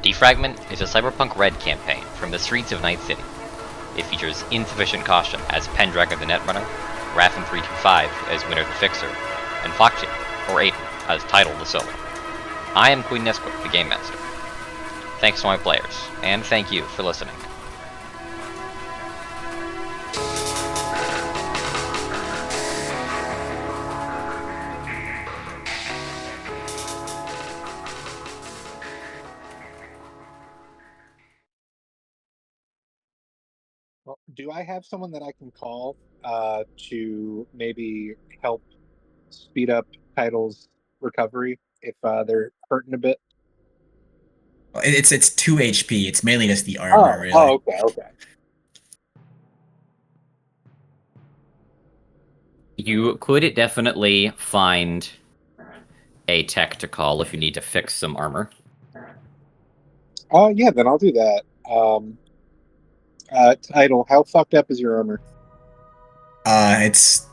Defragment is a Cyberpunk RED campaign from the streets of Night City. It features Insufficient Caution as Pendragon the Netrunner, Rathan325 as Winter the Fixer, and Foxkip, or Aedan, as TIDAL the Soul. I am Queen Nesquik, the Game Master. Thanks to my players, and thank you for listening. Well, do I have someone that I can call to maybe help speed up TIDAL's recovery if they're hurting a bit? It's 2 HP. It's mainly just the armor, really. Oh, okay. You could definitely find a tech to call if you need to fix some armor. Yeah, then I'll do that. TIDAL, how fucked up is your armor? It's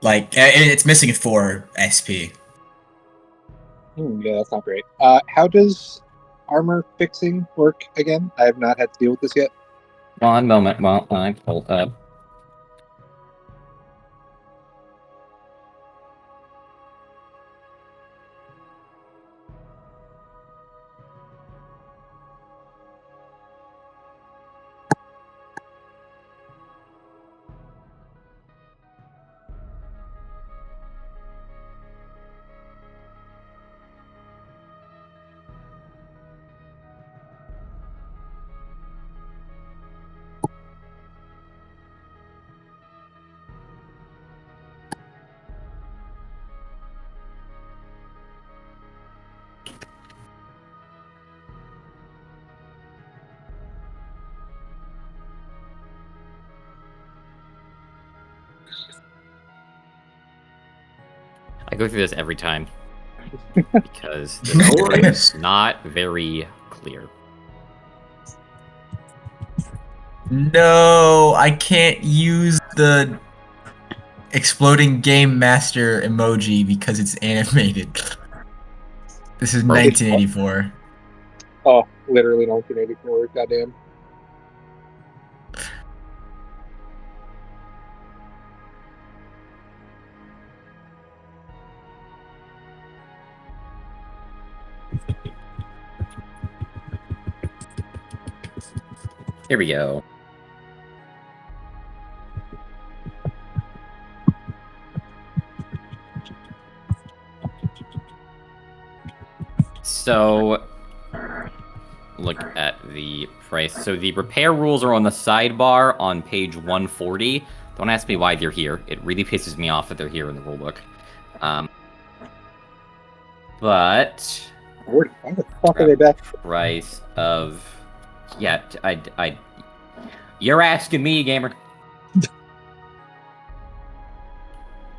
like it's missing 4 SP. Yeah, that's not great. How does armor fixing work again? I have not had to deal with this yet. One moment while I pull up. I go through this every time because the story is not very clear. No, I can't use the exploding game master emoji because it's animated. This is 1984. Oh, literally 1984. Goddamn. Here we go. So, look at the price. So the repair rules are on the sidebar on page 140. Don't ask me why they're here. It really pisses me off that they're here in the rulebook. But Why the fuck are they back? Price of... Yeah, you're asking me, gamer.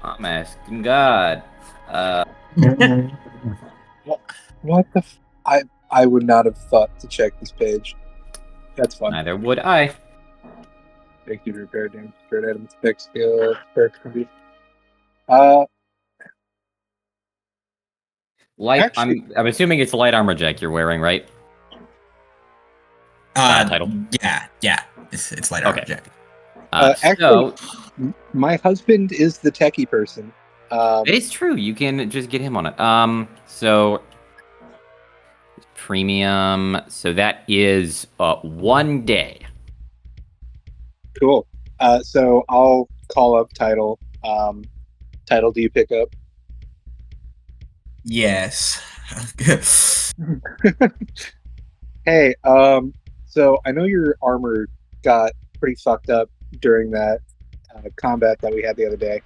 I'm asking God. What the I would not have thought to check this page. That's fun. Neither would I. Thank you to repair damage. Repair items, fix skill, perks can be. Light. Actually, I'm assuming it's light armor jack you're wearing, right? Title. Yeah. It's light armor jack. actually, my husband is the techie person. It is true. You can just get him on it. So premium. So that is 1 day. Cool. So I'll call up TIDAL. TIDAL, do you pick up? Yes. Hey, so I know your armor got pretty fucked up during that combat that we had the other day.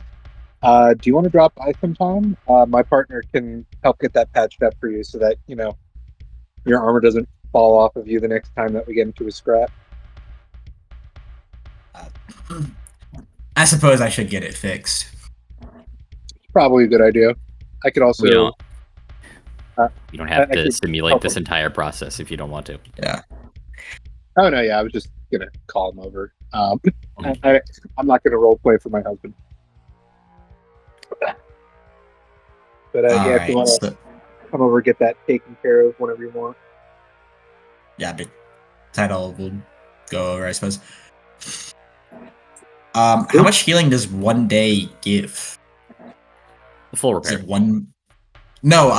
Do you want to drop by sometime? My partner can help get that patched up for you so that, you know, your armor doesn't fall off of you the next time that we get into a scrap. I suppose I should get it fixed. Probably a good idea. I could also... You don't have to simulate this entire process if you don't want to. Yeah. Oh, no, yeah, I was just going to call him over. I'm not going to roleplay for my husband. But yeah, if you want to... come over, get that taken care of whenever you want. Yeah, but TIDAL will go over, I suppose. How much healing does 1 day give? Full Is repair. it one? No,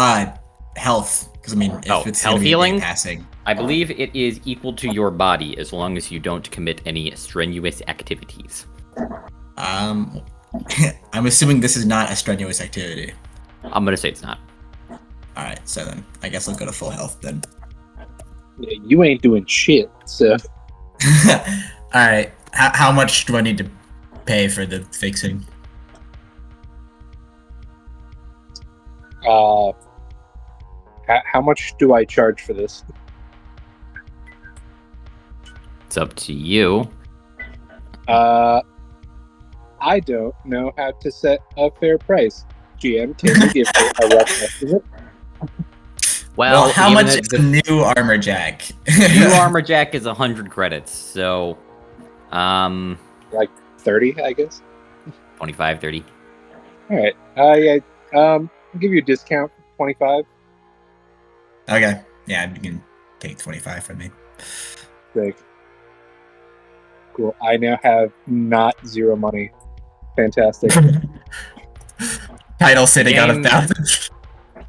health. Because I mean, if Oh, it's health gonna be healing? a day passing. I believe it is equal to your body as long as you don't commit any strenuous activities. I'm assuming this is not a strenuous activity. I'm gonna say it's not. All right, so then I guess I'll go to full health then. Yeah, you ain't doing shit, so All right, how much do I need to pay for the fixing? how much do I charge for this? It's up to you. I don't know how to set a fair price. GM, can you give me a rough estimate? Well, how even much at is a new armor jack? new armor jack is 100 credits, so 30, I guess. 25, 30. All right. Yeah. I'll give you a discount, 25. Okay, yeah, you can take 25 from me. Like, cool. I now have not zero money. Fantastic. Title sitting on Game- 1,000.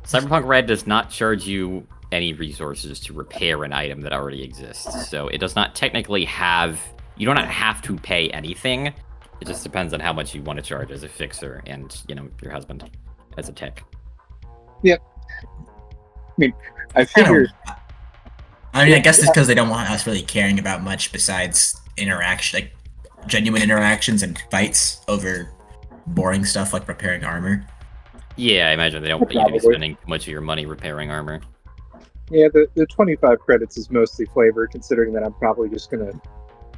Cyberpunk RED does not charge you any resources to repair an item that already exists, so it does not technically have... You do not have to pay anything. It just depends on how much you want to charge as a fixer and, you know, your husband as a tech. I figure I mean, I guess it's because they don't want us really caring about much besides interaction, like genuine interactions and fights over boring stuff like repairing armor. Yeah, I imagine they don't want you to be Probably. spending much of your money repairing armor. yeah, the 25 credits is mostly flavor, considering that I'm probably just gonna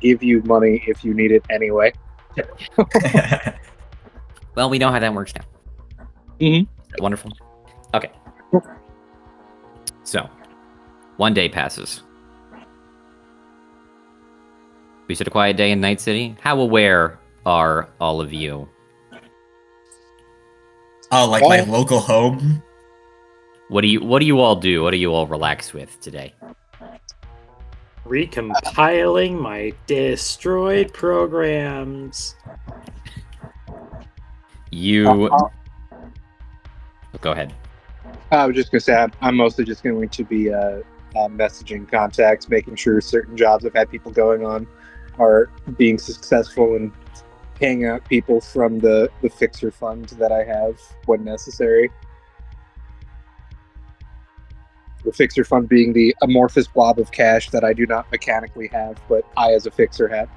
give you money if you need it anyway. Well, we know how that works now. Mhm. Wonderful. Okay. So, 1 day passes. We said a quiet day in Night City. How aware are all of you? Oh, like my local home? What do you all do? What do you all relax with today? Recompiling my destroyed programs. You go ahead. I was just gonna say I'm mostly just going to be messaging contacts, making sure certain jobs I've had people going on are being successful, and paying out people from the fixer fund that I have when necessary. The fixer fund being the amorphous blob of cash that I do not mechanically have, but I as a fixer have.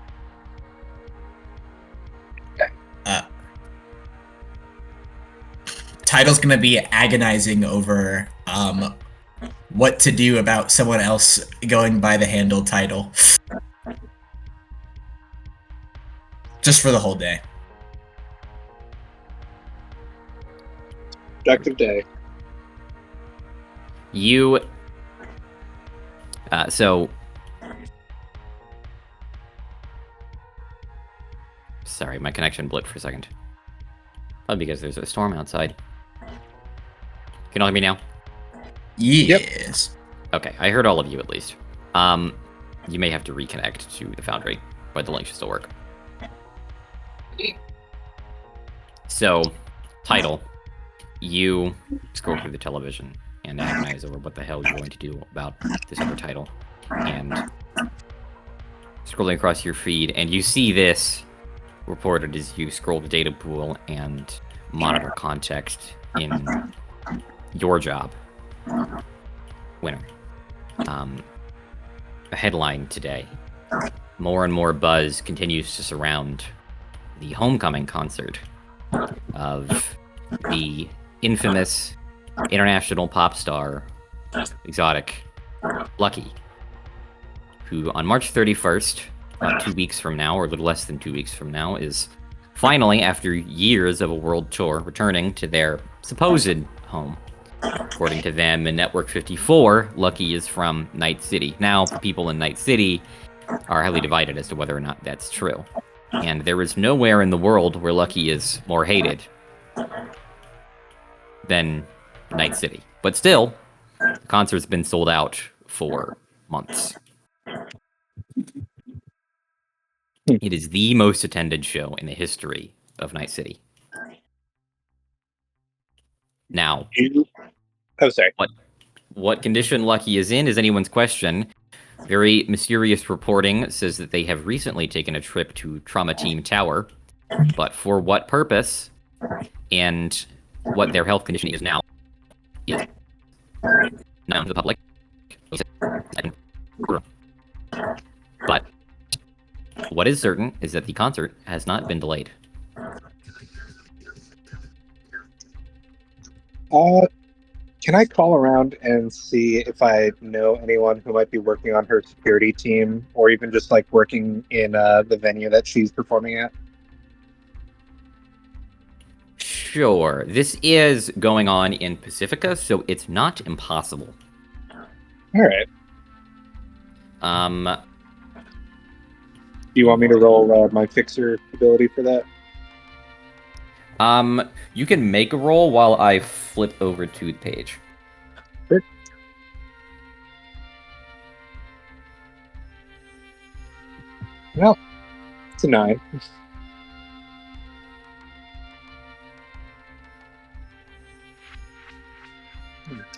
Title's gonna be agonizing over what to do about someone else going by the handle Title. Just for the whole day. Productive day. You so sorry, my connection blipped for a second. Probably because there's a storm outside. Can you all hear me now? Yes. Okay, I heard all of you at least. You may have to reconnect to the Foundry, but the link should still work. So, Title, you scroll through the television and agonize over what the hell you're going to do about this other title. And scrolling across your feed, and you see this reported as you scroll the data pool and monitor context in your job. Winner. A headline today. More and more buzz continues to surround the homecoming concert of the infamous international pop star, Exotic Lucky, who on March 31st, about 2 weeks from now, or a little less than 2 weeks from now, is finally, after years of a world tour, returning to their supposed home. According to them, in Network 54, Lucky is from Night City. Now, people in Night City are highly divided as to whether or not that's true. And there is nowhere in the world where Lucky is more hated than Night City. But still, the concert's been sold out for months. It is the most attended show in the history of Night City. Now, Oh, sorry. what condition Lucky is in is anyone's question. Very mysterious reporting says that they have recently taken a trip to Trauma Team Tower, but for what purpose and what their health condition is now is known to the public. But what is certain is that the concert has not been delayed. Can I call around and see if I know anyone who might be working on her security team, or even just like working in the venue that she's performing at? Sure. This is going on in Pacifica, so it's not impossible. All right. Do you want me to roll my fixer ability for that? You can make a roll while I flip over to the page. Sure. Well, it's a 9.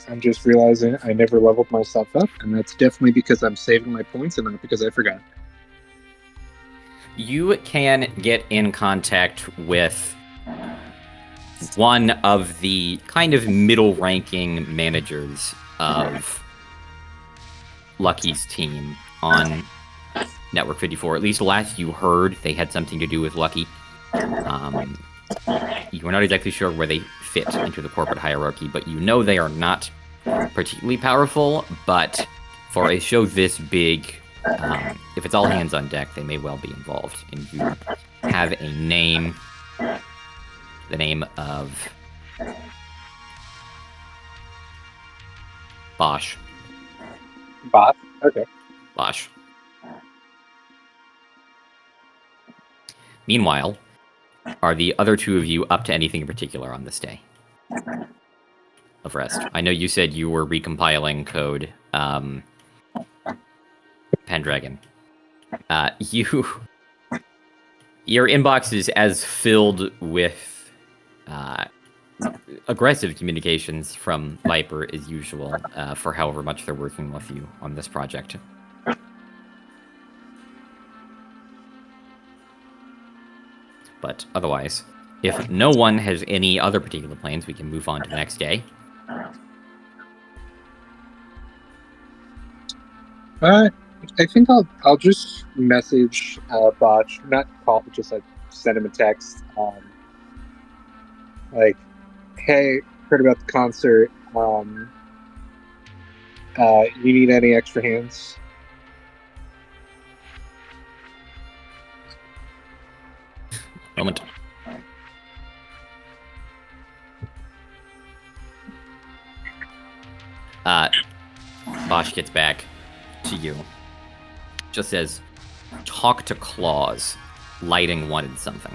I'm just realizing I never leveled myself up, and that's definitely because I'm saving my points and not because I forgot. You can get in contact with one of the kind of middle-ranking managers of Lucky's team on Network 54. At least last you heard, they had something to do with Lucky. You were not exactly sure where they fit into the corporate hierarchy, but you know they are not particularly powerful, but for a show this big, if it's all hands on deck, they may well be involved. And you have a name, the name of Bosch. Bosch? Okay. Bosch. Meanwhile, are the other two of you up to anything in particular on this day of rest? I know you said you were recompiling code, Pendragon. Your inbox is as filled with aggressive communications from Viper as usual, for however much they're working with you on this project. But otherwise, if no one has any other particular plans, we can move on to the next day. I think I'll just message Botch, not call, just like send him a text. Like, hey, heard about the concert. You need any extra hands? Moment. Bosch gets back to you. Just says, talk to Claus. Lighting wanted something.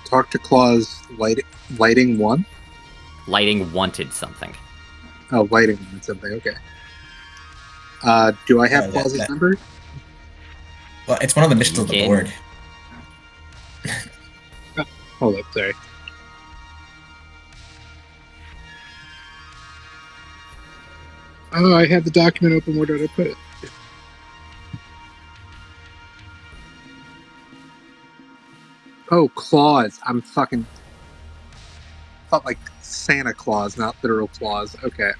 Talk to Claus. Lighting one? Lighting wanted something. Oh, lighting wanted something. Okay. Do I have Claus's number? Well, it's one of the missions on the board. Hold up, sorry. Oh, I had the document open. Where did I put it? Oh, Claus. I'm fucking... Thought like Santa Claus, not literal Claus. Okay.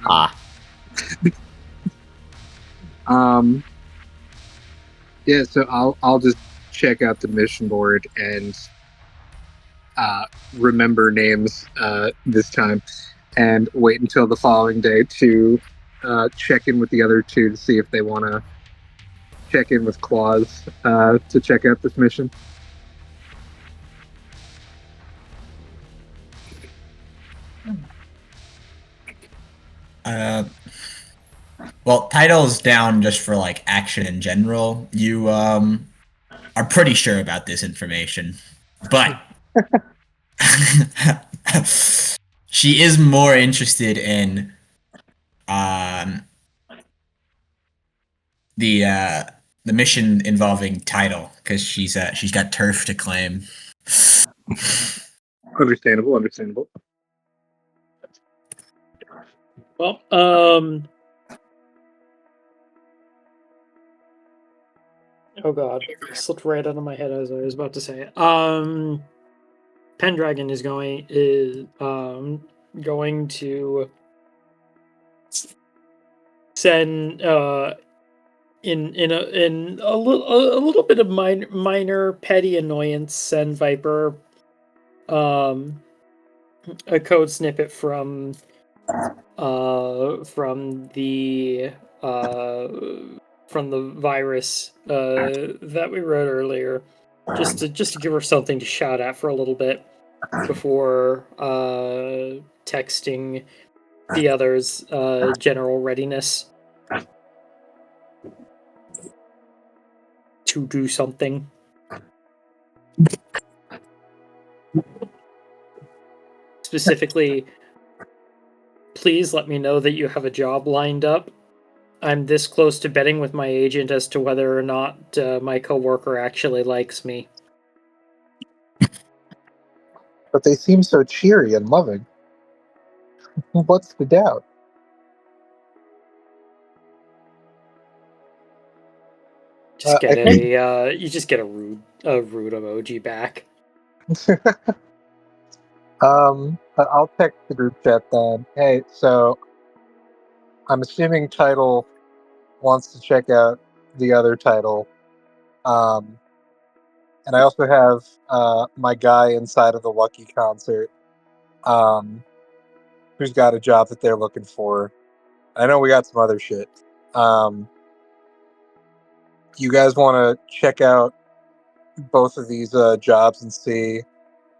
Yeah, so I'll just check out the mission board and remember names this time, and wait until the following day to check in with the other two to see if they want to check in with Claus to check out this mission. Well, title's down just for like action in general. You are pretty sure about this information, but she is more interested in the mission involving TIDAL because she's got turf to claim. Understandable, understandable. Well, oh god, it slipped right out of my head as I was about to say it. Pendragon is going to send in a little bit of minor petty annoyance, send Viper a code snippet from the virus that we wrote earlier, just to give her something to shout at for a little bit before texting the others general readiness to do something. Specifically, please let me know that you have a job lined up. I'm this close to betting with my agent as to whether or not my coworker actually likes me. But they seem so cheery and loving. What's the doubt? Just get I think- you just get a rude emoji back. I'll text the group chat then. Hey, so I'm assuming Title wants to check out the other title. And I also have my guy inside of the Lucky concert, who's got a job that they're looking for. I know we got some other shit. You guys want to check out both of these jobs and see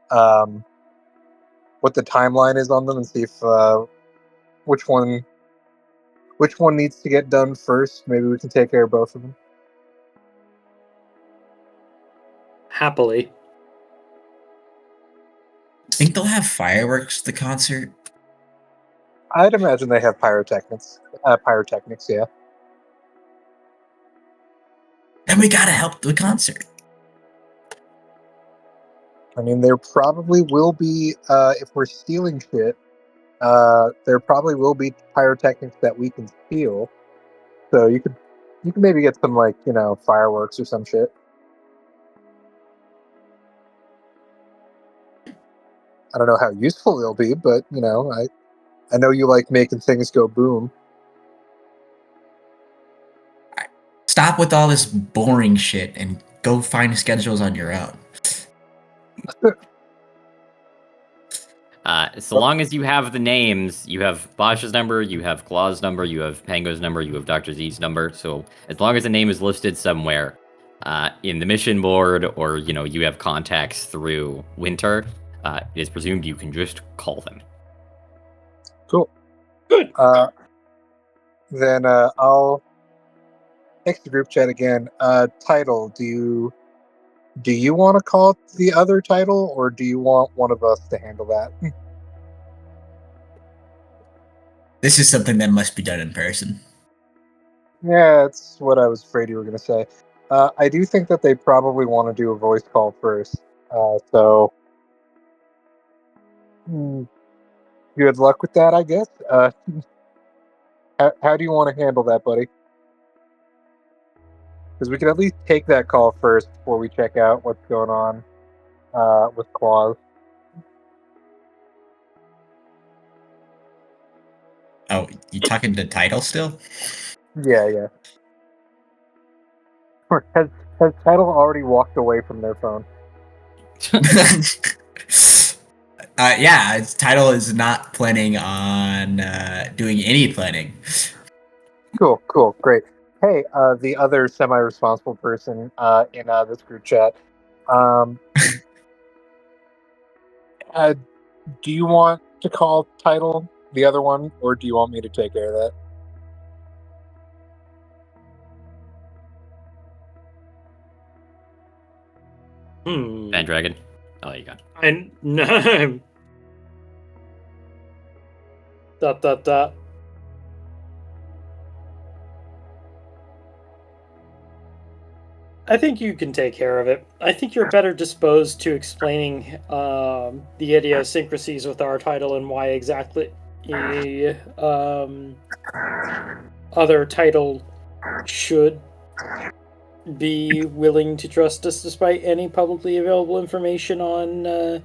what the timeline is on them, and see if which one needs to get done first. Maybe we can take care of both of them. Happily. Think they'll have fireworks at the concert? I'd imagine they have pyrotechnics. Pyrotechnics, yeah. Then we gotta help the concert. I mean, there probably will be, if we're stealing shit, there probably will be pyrotechnics that we can steal. So you can maybe get some, like, fireworks or some shit. I don't know how useful they'll be, but, I know you like making things go boom. Stop with all this boring shit and go find schedules on your own. So long as you have the names, you have Bosch's number, you have Claw's number, you have Pango's number, you have Dr. Z's number. So as long as the name is listed somewhere in the mission board, or you have contacts through Winter, it is presumed you can just call them. Cool. Good. Then I'll text the group chat again. Title, do you want to call the other title, or do you want one of us to handle that? This is something that must be done in person. Yeah, that's what I was afraid you were going to say. I do think that they probably want to do a voice call first. So good luck with that, I guess. How do you want to handle that, buddy? Because we can at least take that call first before we check out what's going on with Claus. Oh, you talking to Title still? Yeah. Or has Title already walked away from their phone? Yeah, Title is not planning on doing any planning. Cool, great. Hey, the other semi-responsible person in this group chat. Do you want to call Title, the other one, or do you want me to take care of that? Pendragon. Oh, you got. No. Dot dot dot. I think you can take care of it. I think you're better disposed to explaining the idiosyncrasies with our title and why exactly other title should be willing to trust us despite any publicly available information on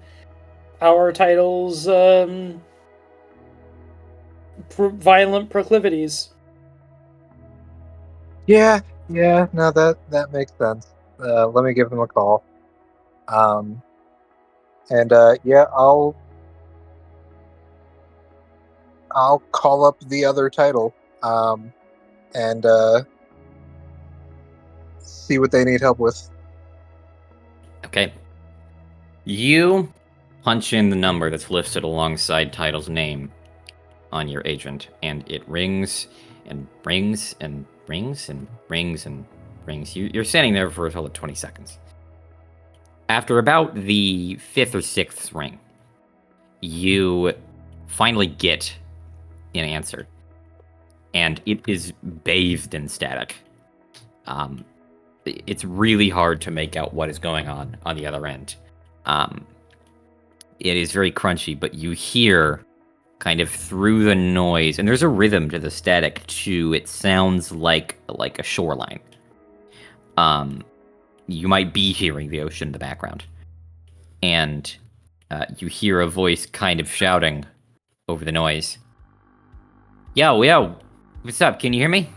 our title's violent proclivities. Yeah, no, that makes sense. Let me give them a call. Yeah, I'll call up the other title, and see what they need help with. Okay. You punch in the number that's listed alongside title's name on your agent, and it rings and rings and rings and rings and rings. You're standing there for a total of 20 seconds. After about the 5th or 6th ring, you finally get an answer, and it is bathed in static. It's really hard to make out what is going on the other end. It is very crunchy, but you hear kind of through the noise, and there's a rhythm to the static too. It sounds like a shoreline. You might be hearing the ocean in the background, and you hear a voice kind of shouting over the noise. Yo, what's up? Can you hear me?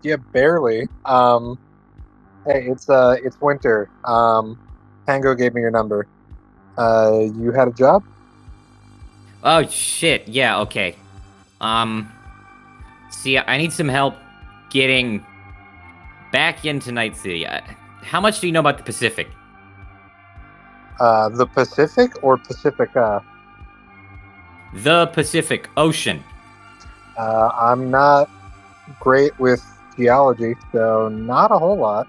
Yeah, barely. Hey, it's Winter. Tango gave me your number. You had a job? Oh shit, yeah, okay. See, I need some help getting back into Night City. How much do you know about the Pacific? The Pacific or Pacifica? The Pacific Ocean. I'm not great with geology, so not a whole lot.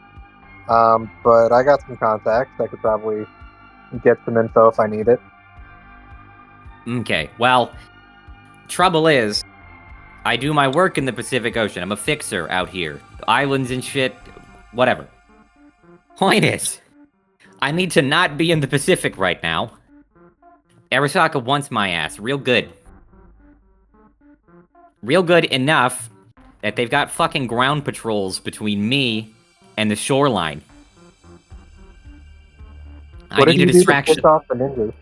But I got some contacts. I could probably get some info if I need it. Okay, well, trouble is, I do my work in the Pacific Ocean. I'm a fixer out here. Islands and shit, whatever. Point is, I need to not be in the Pacific right now. Arasaka wants my ass real good. Real good enough that they've got fucking ground patrols between me and the shoreline. I need a distraction. Piss off the ninjas?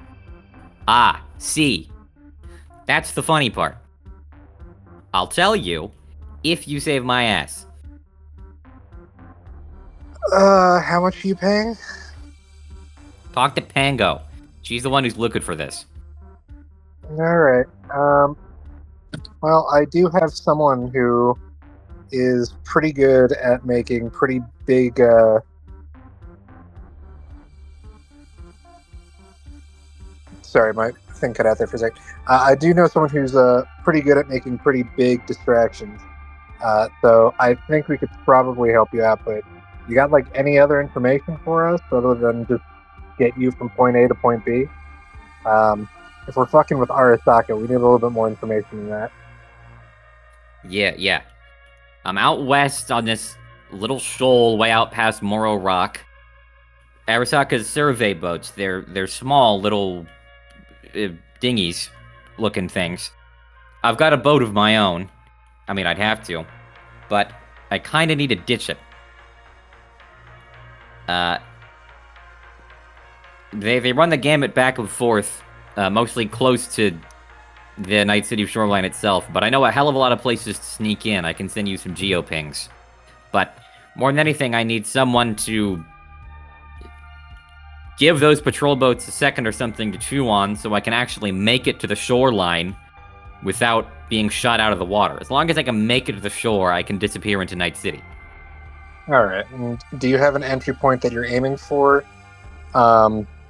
Ah, see. That's the funny part. I'll tell you if you save my ass. How much are you paying? Talk to Pango. She's the one who's looking for this. Alright. Well, I do have someone who is pretty good at making pretty big, Sorry, my thing cut out there for a sec. I do know someone who's pretty good at making pretty big distractions. So I think we could probably help you out, but you got, like, any other information for us other than just get you from point A to point B? If we're fucking with Arasaka, we need a little bit more information than that. Yeah. I'm out west on this little shoal way out past Morrow Rock. Arasaka's survey boats, they're small little dinghies looking things. I've got a boat of my own. I mean, I'd have to, but I kind of need to ditch it. They run the gamut back and forth, mostly close to the Night City shoreline itself, but I know a hell of a lot of places to sneak in. I can send you some geopings. But more than anything, I need someone to give those patrol boats a second or something to chew on so I can actually make it to the shoreline without being shot out of the water. As long as I can make it to the shore, I can disappear into Night City. Alright, and do you have an entry point that you're aiming for,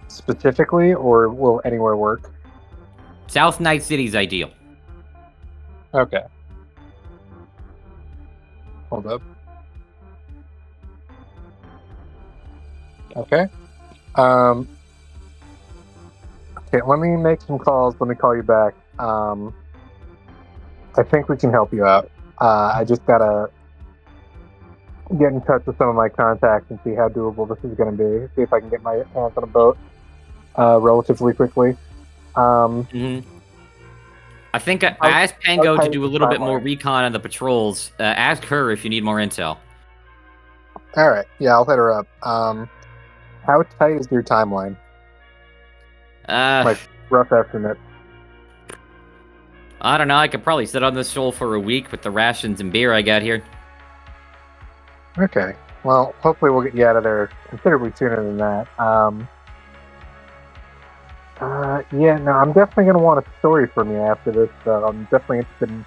specifically, or will anywhere work? South Night City's ideal. Okay. Hold up. Okay. Okay, let me make some calls. Let me call you back. I think we can help you out. I just gotta get in touch with some of my contacts and see how doable this is going to be. See if I can get my hands on a boat relatively quickly. I think I asked Pango to do a little bit more recon on the patrols. Ask her if you need more intel. All right, yeah, I'll hit her up. How tight is your timeline? Like rough estimate. I don't know. I could probably sit on this shoal for a week with the rations and beer I got here. Okay. Well, hopefully we'll get you out of there considerably sooner than that. Yeah, no, I'm definitely going to want a story from you after this. I'm definitely interested in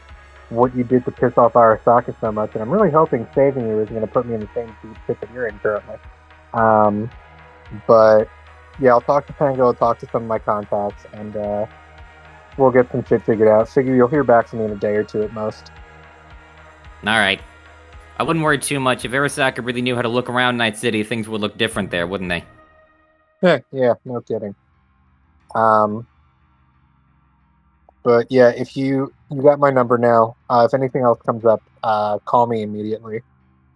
what you did to piss off Arasaka so much, and I'm really hoping saving you is going to put me in the same pit that you're in currently. But, yeah, I'll talk to Pango, I'll talk to some of my contacts, and we'll get some shit figured out. Figure you'll hear back from me in a day or two at most. Alright. I wouldn't worry too much. If Arasaka really knew how to look around Night City, things would look different there, wouldn't they? Yeah, no kidding. But yeah, if you got my number now, if anything else comes up, call me immediately.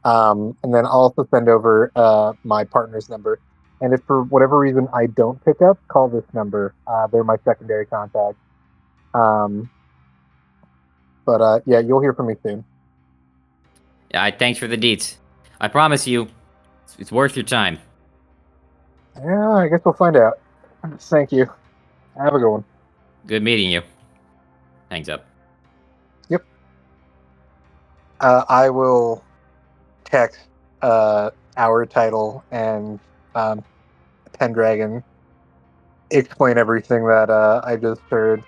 And then I'll also send over my partner's number. And if for whatever reason I don't pick up, call this number. They're my secondary contact. But yeah, you'll hear from me soon. Yeah, thanks for the deets. I promise you, it's worth your time. Yeah, I guess we'll find out. Thank you. Have a good one. Good meeting you. Hangs up. Yep. I will text our title and Pendragon, explain everything that I just heard.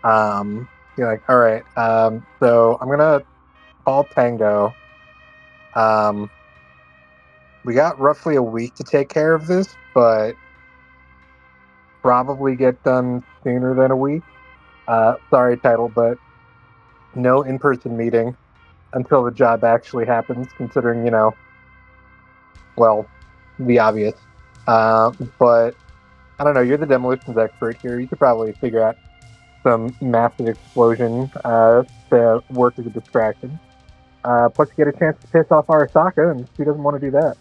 You're like, all right. So I'm gonna call Pango. We got roughly a week to take care of this, but probably get done sooner than a week. Sorry, title, but no in-person meeting until the job actually happens, considering, well, the obvious. But I don't know, you're the demolitions expert here. You could probably figure out some massive explosion to work as a distraction. Plus you get a chance to piss off Arasaka, and who doesn't want to do that?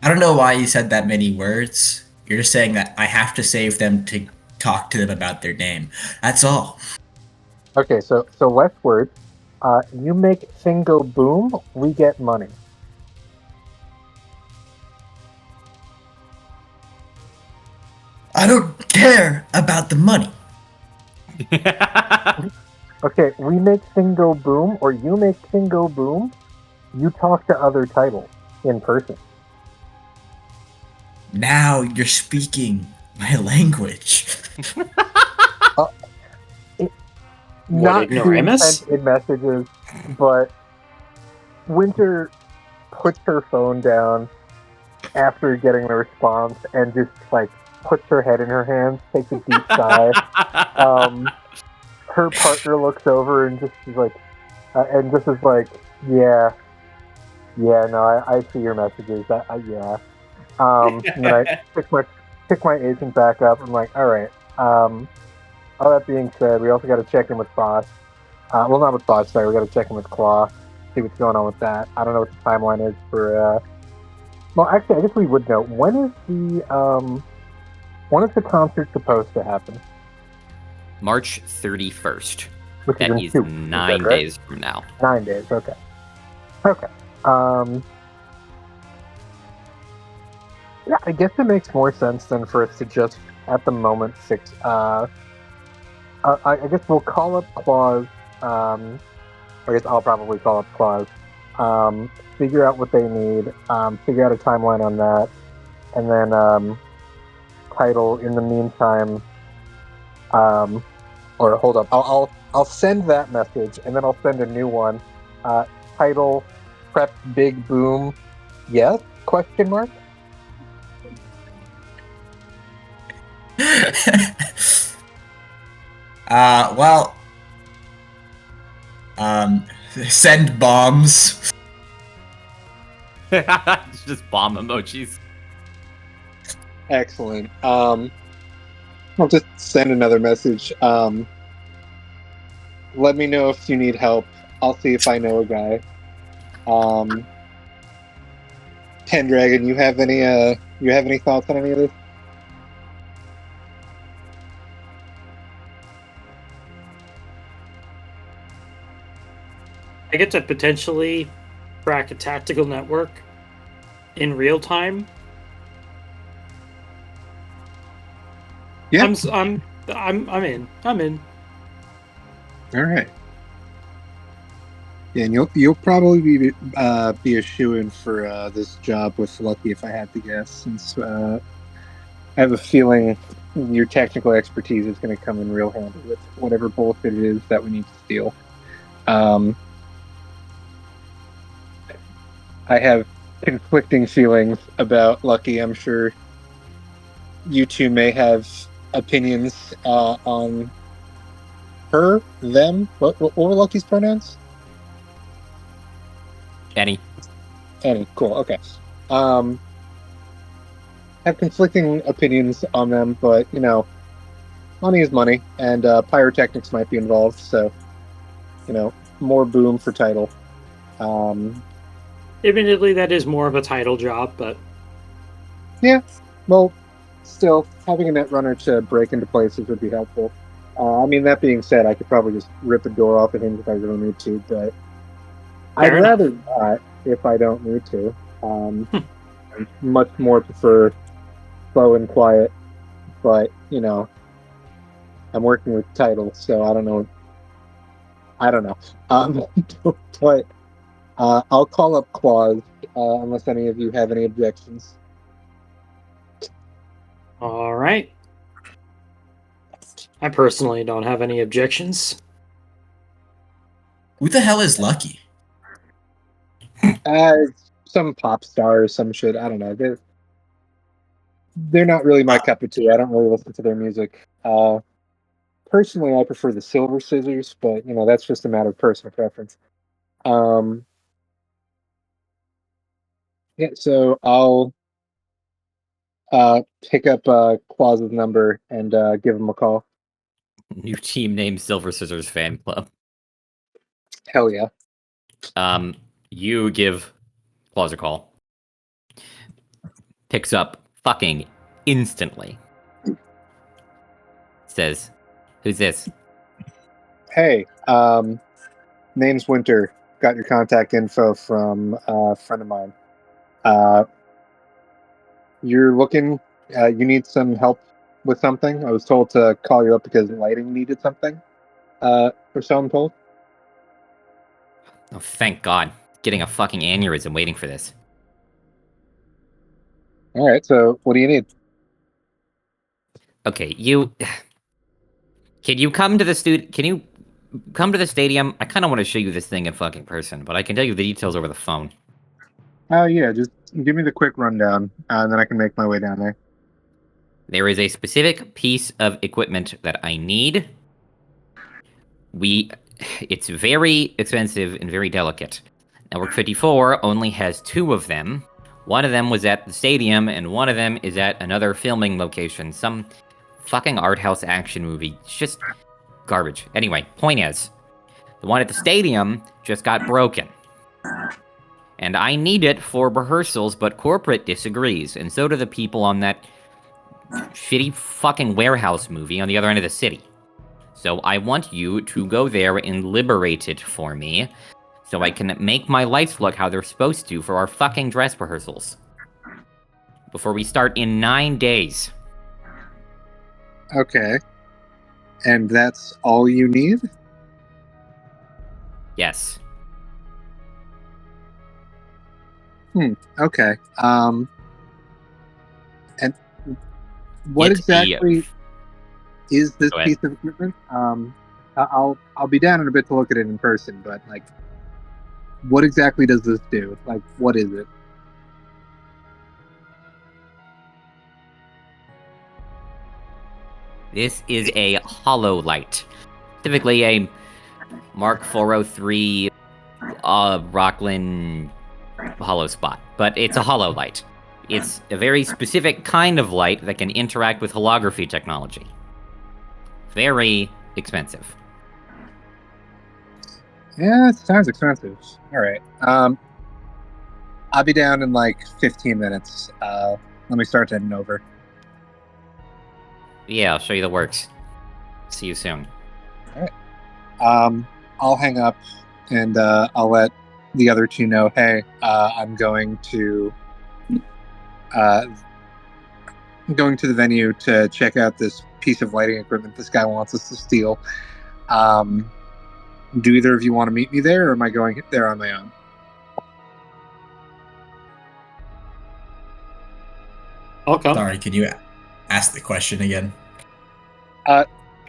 I don't know why you said that many words. You're just saying that I have to save them to talk to them about their name. That's all. Okay, so less words. You make thing go boom, we get money. I don't care about the money. Okay, we make thing go boom, or you make thing go boom, you talk to other titles in person. Now you're speaking my language. Not ignoramus? in messages, but Winter puts her phone down after getting the response and just puts her head in her hands, takes a deep sigh. Her partner looks over and just is like, yeah, no, I see your messages. Yeah. And then I pick my agent back up. I'm like, all right. All that being said, we also got to check in with Boss. Well, not with Boss, sorry. We got to check in with Claw, see what's going on with that. I don't know what the timeline is for. Well, actually, I guess we would know. When is the concert supposed to happen? March 31st. Which That is is 9 days from now. 9 days. Okay. Okay. Yeah, I guess it makes more sense than for us to just, at the moment, fix. I guess we'll call up Claus. I guess I'll probably call up Claus. Figure out what they need. Figure out a timeline on that, and then title. In the meantime, or hold up, I'll send that message, and then I'll send a new one. Title: Prep Big Boom. Yes? Question mark. Send bombs. It's just bomb emojis. Excellent. I'll just send another message. Let me know if you need help. I'll see if I know a guy. Pendragon, you have any thoughts on any of this? I get to potentially track a tactical network in real time. Yeah. I'm in. I'm in. All right. Yeah, and you'll probably be a shoo-in for this job with Lucky if I had to guess, since I have a feeling your technical expertise is going to come in real handy with whatever bullshit it is that we need to steal. I have conflicting feelings about Lucky. I'm sure you two may have opinions on her, them. What were Lucky's pronouns? Annie. Annie. Cool. Okay. Have conflicting opinions on them, but money is money, and pyrotechnics might be involved. So, more boom for title. Admittedly, that is more of a title job, but Yeah. Well, still having a Netrunner to break into places would be helpful. That being said, I could probably just rip a door off of him if I really need to, but I'd Fair enough. rather not if I don't need to. I much more prefer slow and quiet, but I'm working with title, so I don't know. But I'll call up Claus unless any of you have any objections. all right. I personally don't have any objections. Who the hell is Lucky? Some pop star or some shit. I don't know. They're not really my cup of tea. I don't really listen to their music. Personally, I prefer the Silver Scissors, but that's just a matter of personal preference. Yeah, so I'll pick up Claus's number and give him a call. New team name Silver Scissors Fan Club. Hell yeah. You give Claus a call. Picks up fucking instantly. Says, "Who's this?" Hey, name's Winter. Got your contact info from a friend of mine. You're looking. You need some help with something. I was told to call you up because lighting needed something. Or so I'm told. Oh, thank God. Getting a fucking aneurysm waiting for this. All right. So, what do you need? Okay, you... Can you come to the stadium? I kind of want to show you this thing in fucking person, but I can tell you the details over the phone. Oh, yeah. Just give me the quick rundown, and then I can make my way down there. There is a specific piece of equipment that I need. It's very expensive and very delicate. Network 54 only has 2 of them. One of them was at the stadium, and one of them is at another filming location. Some fucking art house action movie. It's just garbage. Anyway, point is, the one at the stadium just got broken. And I need it for rehearsals, but corporate disagrees, and so do the people on that shitty fucking warehouse movie on the other end of the city. So I want you to go there and liberate it for me, so I can make my lights look how they're supposed to for our fucking dress rehearsals. Before we start in 9 days. Okay. And that's all you need? Yes. Okay. And what exactly is this piece of equipment? I'll be down in a bit to look at it in person, but what exactly does this do? What is it? This is a hollow light. Typically a Mark 403 Rockland hollow spot, but it's a hollow light. It's a very specific kind of light that can interact with holography technology. Very expensive. Yeah, it sounds expensive. All right. I'll be down in like 15 minutes. Let me start heading over. Yeah, I'll show you the works. See you soon. I'll hang up and I'll let the other two know, hey, I'm going to the venue to check out this piece of lighting equipment this guy wants us to steal. Do either of you want to meet me there, or am I going there on my own? I'll come. Sorry, can you ask the question again?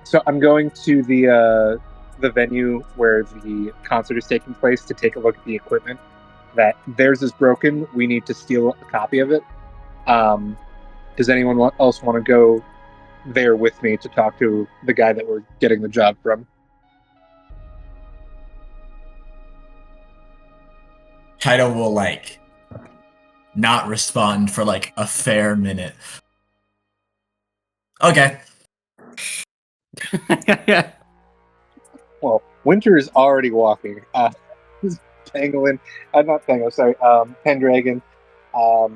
So I'm going to the venue where the concert is taking place to take a look at the equipment. That theirs is broken. We need to steal a copy of it. Does anyone else want to go there with me to talk to the guy that we're getting the job from? TIDAL will like not respond for like a fair minute. Okay. Well, Winter is already walking. Pangolin, not Pangolin, sorry, Pendragon. I'll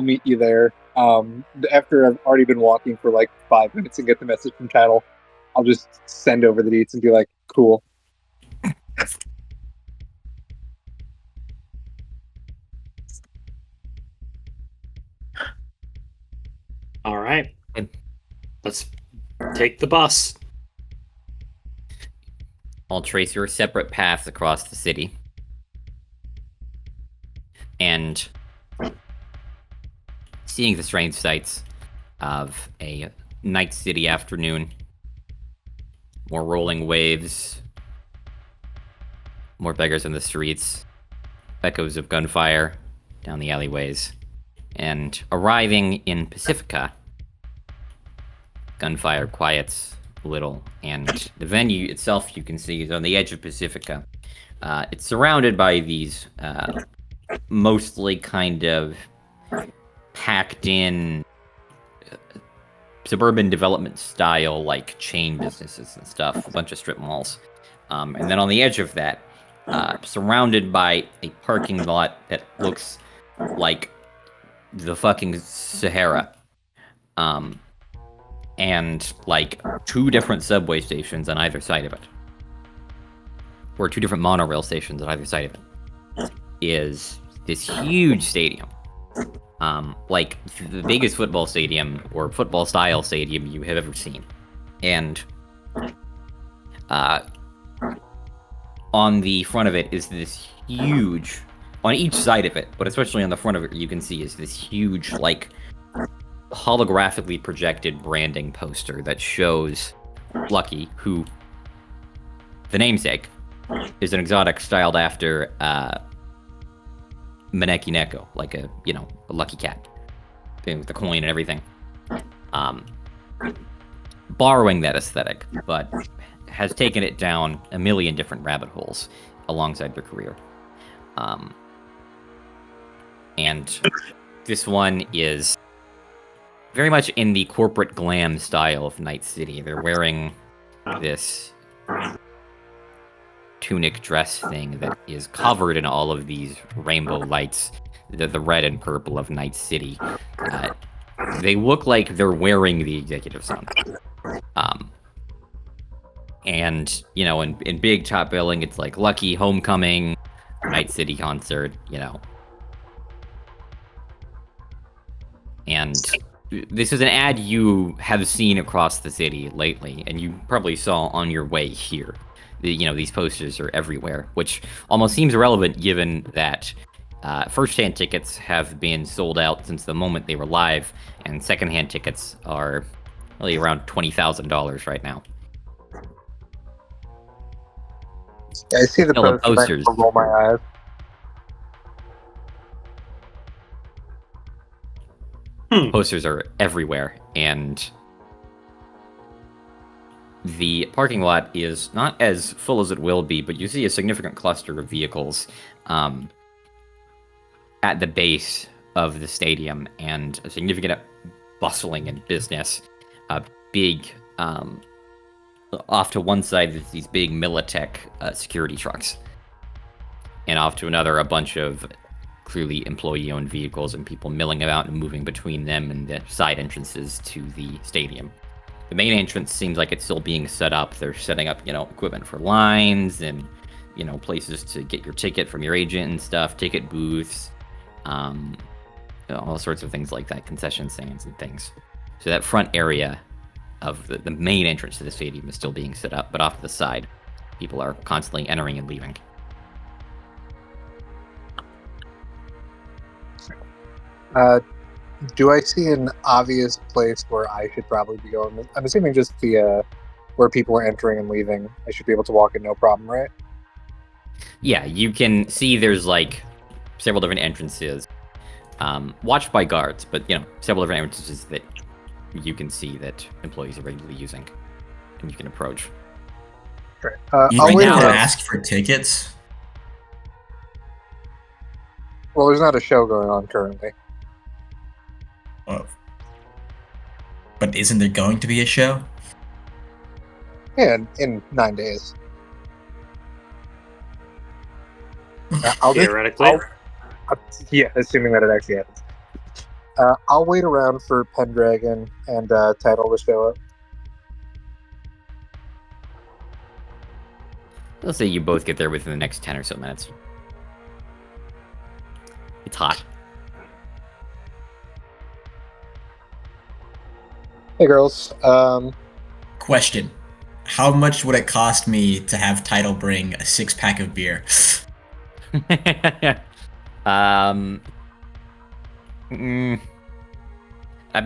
meet you there. After I've already been walking for like 5 minutes and get the message from TIDAL, I'll just send over the deets and be like, cool. All right. Good. Let's take the bus. I'll trace your separate paths across the city. And seeing the strange sights of a night city afternoon, more rolling waves, more beggars in the streets, echoes of gunfire down the alleyways, and arriving in Pacifica, gunfire quiets a little, and the venue itself, you can see, is on the edge of Pacifica. It's surrounded by these mostly kind of packed in suburban development style, like chain businesses and stuff, a bunch of strip malls. And then on the edge of that, surrounded by a parking lot that looks like the fucking Sahara. And like 2 different subway stations on either side of it, or 2 different monorail stations on either side of it, is this huge stadium. Like the biggest football stadium or football style stadium you have ever seen. And on the front of it is this huge, on each side of it, but especially on the front of it, you can see is this huge, like, holographically projected branding poster that shows Lucky, who, the namesake, is an exotic styled after Maneki Neko, like a lucky cat, with the coin and everything. Borrowing that aesthetic, but has taken it down a million different rabbit holes alongside their career. And this one is very much in the corporate glam style of Night City. They're wearing this tunic dress thing that is covered in all of these rainbow lights, the red and purple of Night City. They look like they're wearing the executives on. And, in big top billing, it's like Lucky, Homecoming, Night City concert, And this is an ad you have seen across the city lately, and you probably saw on your way here. These posters are everywhere, which almost seems irrelevant given that first-hand tickets have been sold out since the moment they were live, and second-hand tickets are really around $20,000 right now. Yeah, I see the Still the posters. posters. I roll my eyes. Posters are everywhere, and the parking lot is not as full as it will be, but you see a significant cluster of vehicles at the base of the stadium, and a significant bustling in business. Big, off to one side, there's these big Militech security trucks. And off to another, a bunch of clearly employee-owned vehicles and people milling about and moving between them and the side entrances to the stadium. The main entrance seems like it's still being set up. They're setting up, equipment for lines and, places to get your ticket from your agent and stuff, ticket booths, all sorts of things like that, concession stands and things. So that front area of the main entrance to the stadium is still being set up, but off to the side, people are constantly entering and leaving. Do I see an obvious place where I should probably be going? I'm assuming just the where people are entering and leaving. I should be able to walk in no problem, right? Yeah, you can see there's like several different entrances, watched by guards, but several different entrances that you can see that employees are regularly using, and you can approach. Great. You I'll think wait they would around. ask for tickets? Well, there's not a show going on currently. Oh. But isn't there going to be a show? Yeah, in 9 days. I'll just, Theoretically. yeah, assuming that it actually happens. I'll wait around for Pendragon and TIDAL to show up. Let's say you both get there within the next 10 or so minutes. It's hot. Hey, girls. Question. How much would it cost me to have TIDAL bring a 6-pack of beer? I mean,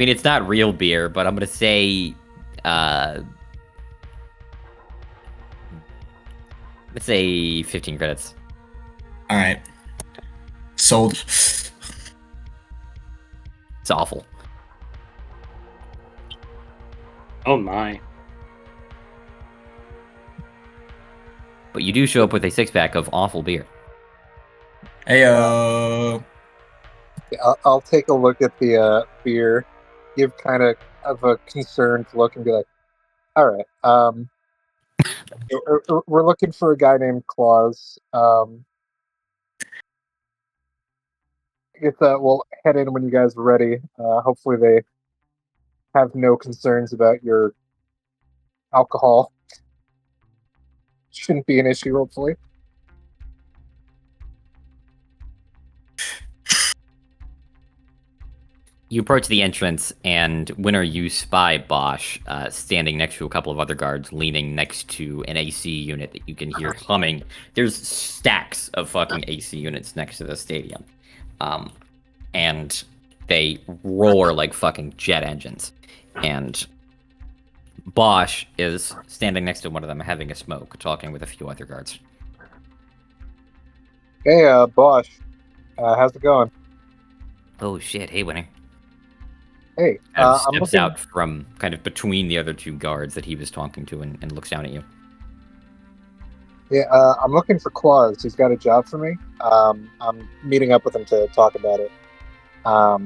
it's not real beer, but I'm gonna say, let's say 15 credits. Alright. Sold. It's awful. Oh my. But you do show up with a 6-pack of awful beer. Heyo. I'll take a look at the beer, give kind of a concerned look, and be like, "All right, we're looking for a guy named Claus. I guess we'll head in when you guys are ready. Hopefully, they have no concerns about your alcohol. Shouldn't be an issue, hopefully." You approach the entrance, and Winter, you spy Bosch standing next to a couple of other guards, leaning next to an AC unit that you can hear humming. There's stacks of fucking AC units next to the stadium. And they roar like fucking jet engines. And Bosch is standing next to one of them, having a smoke, talking with a few other guards. Hey, Bosch, how's it going? Oh shit, hey Winter. Hey, Kind of I'm steps looking. out from kind of between the other two guards that he was talking to and looks down at you. Yeah, I'm looking for Claus. He's got a job for me. I'm meeting up with him to talk about it. Oh,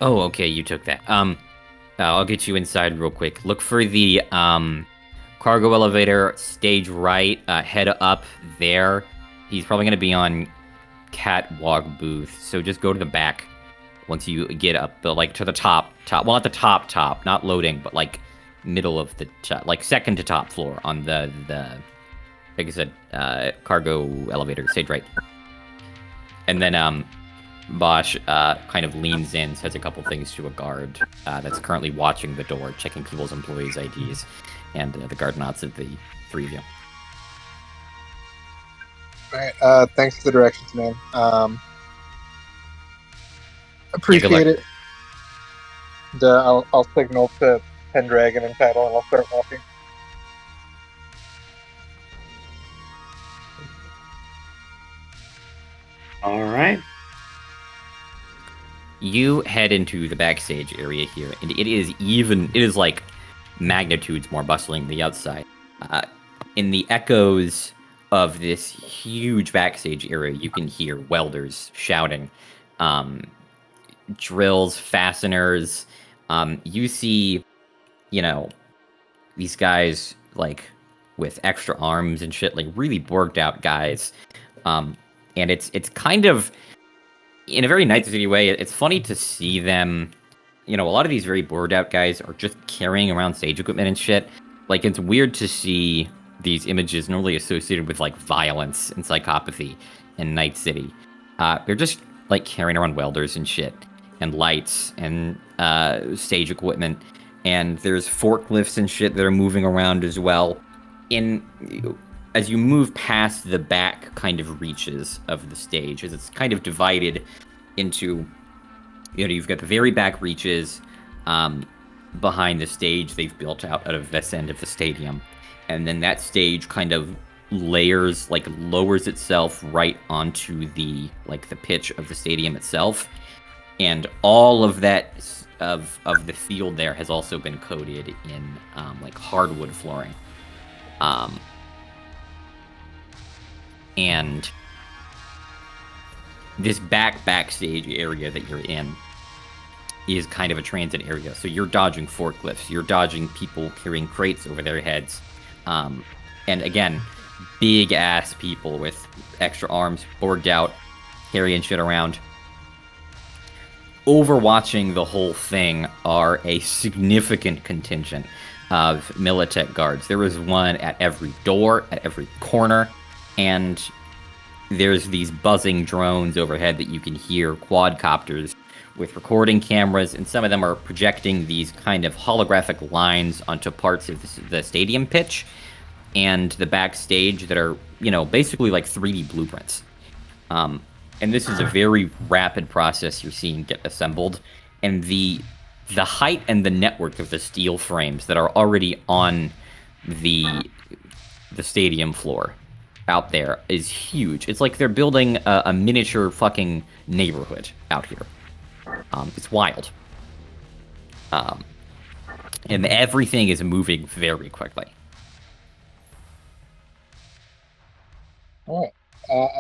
okay, you took that. I'll get you inside real quick. Look for the cargo elevator, stage right, head up there. He's probably gonna be on catwalk booth, so just go to the back once you get up, like to the top. Well, not the top, not loading, but like middle of the top, like second to top floor on the like I said, cargo elevator, stage right. And then Bosch kind of leans in, says a couple things to a guard that's currently watching the door, checking people's employees' IDs, and the guard nods at the three of you. All right, thanks for the directions, man. Appreciate it. And, I'll signal to Pendragon and TIDAL, and I'll start walking. All right. You head into the backstage area here, and it is like magnitudes more bustling than the outside. In the echoes of this huge backstage area, you can hear welders shouting, drills, fasteners. You see, these guys like with extra arms and shit, like really worked out guys. And it's kind of in a very Night City way. It's funny to see them. A lot of these very bored out guys are just carrying around stage equipment and shit. Like, it's weird to see these images normally associated with like violence and psychopathy in Night City. They're just like carrying around welders and shit, and lights and stage equipment, and there's forklifts and shit that are moving around as well. As you move past the back kind of reaches of the stage, as it's kind of divided into, you've got the very back reaches behind the stage they've built out of this end of the stadium. And then that stage kind of lowers itself right onto the pitch of the stadium itself. And all of that of the field there has also been coated in hardwood flooring. And this backstage area that you're in is kind of a transit area. So you're dodging forklifts, you're dodging people carrying crates over their heads. And again, big ass people with extra arms, bored out, carrying shit around. Overwatching the whole thing are a significant contingent of Militech guards. There is one at every door, at every corner, and there's these buzzing drones overhead that you can hear, quadcopters with recording cameras, and some of them are projecting these kind of holographic lines onto parts of the stadium pitch and the backstage that are, basically like 3D blueprints. And this is a very rapid process you're seeing get assembled. And the height and the network of the steel frames that are already on the stadium floor out there is huge. It's like they're building a miniature fucking neighborhood out here. It's wild. And everything is moving very quickly. All right.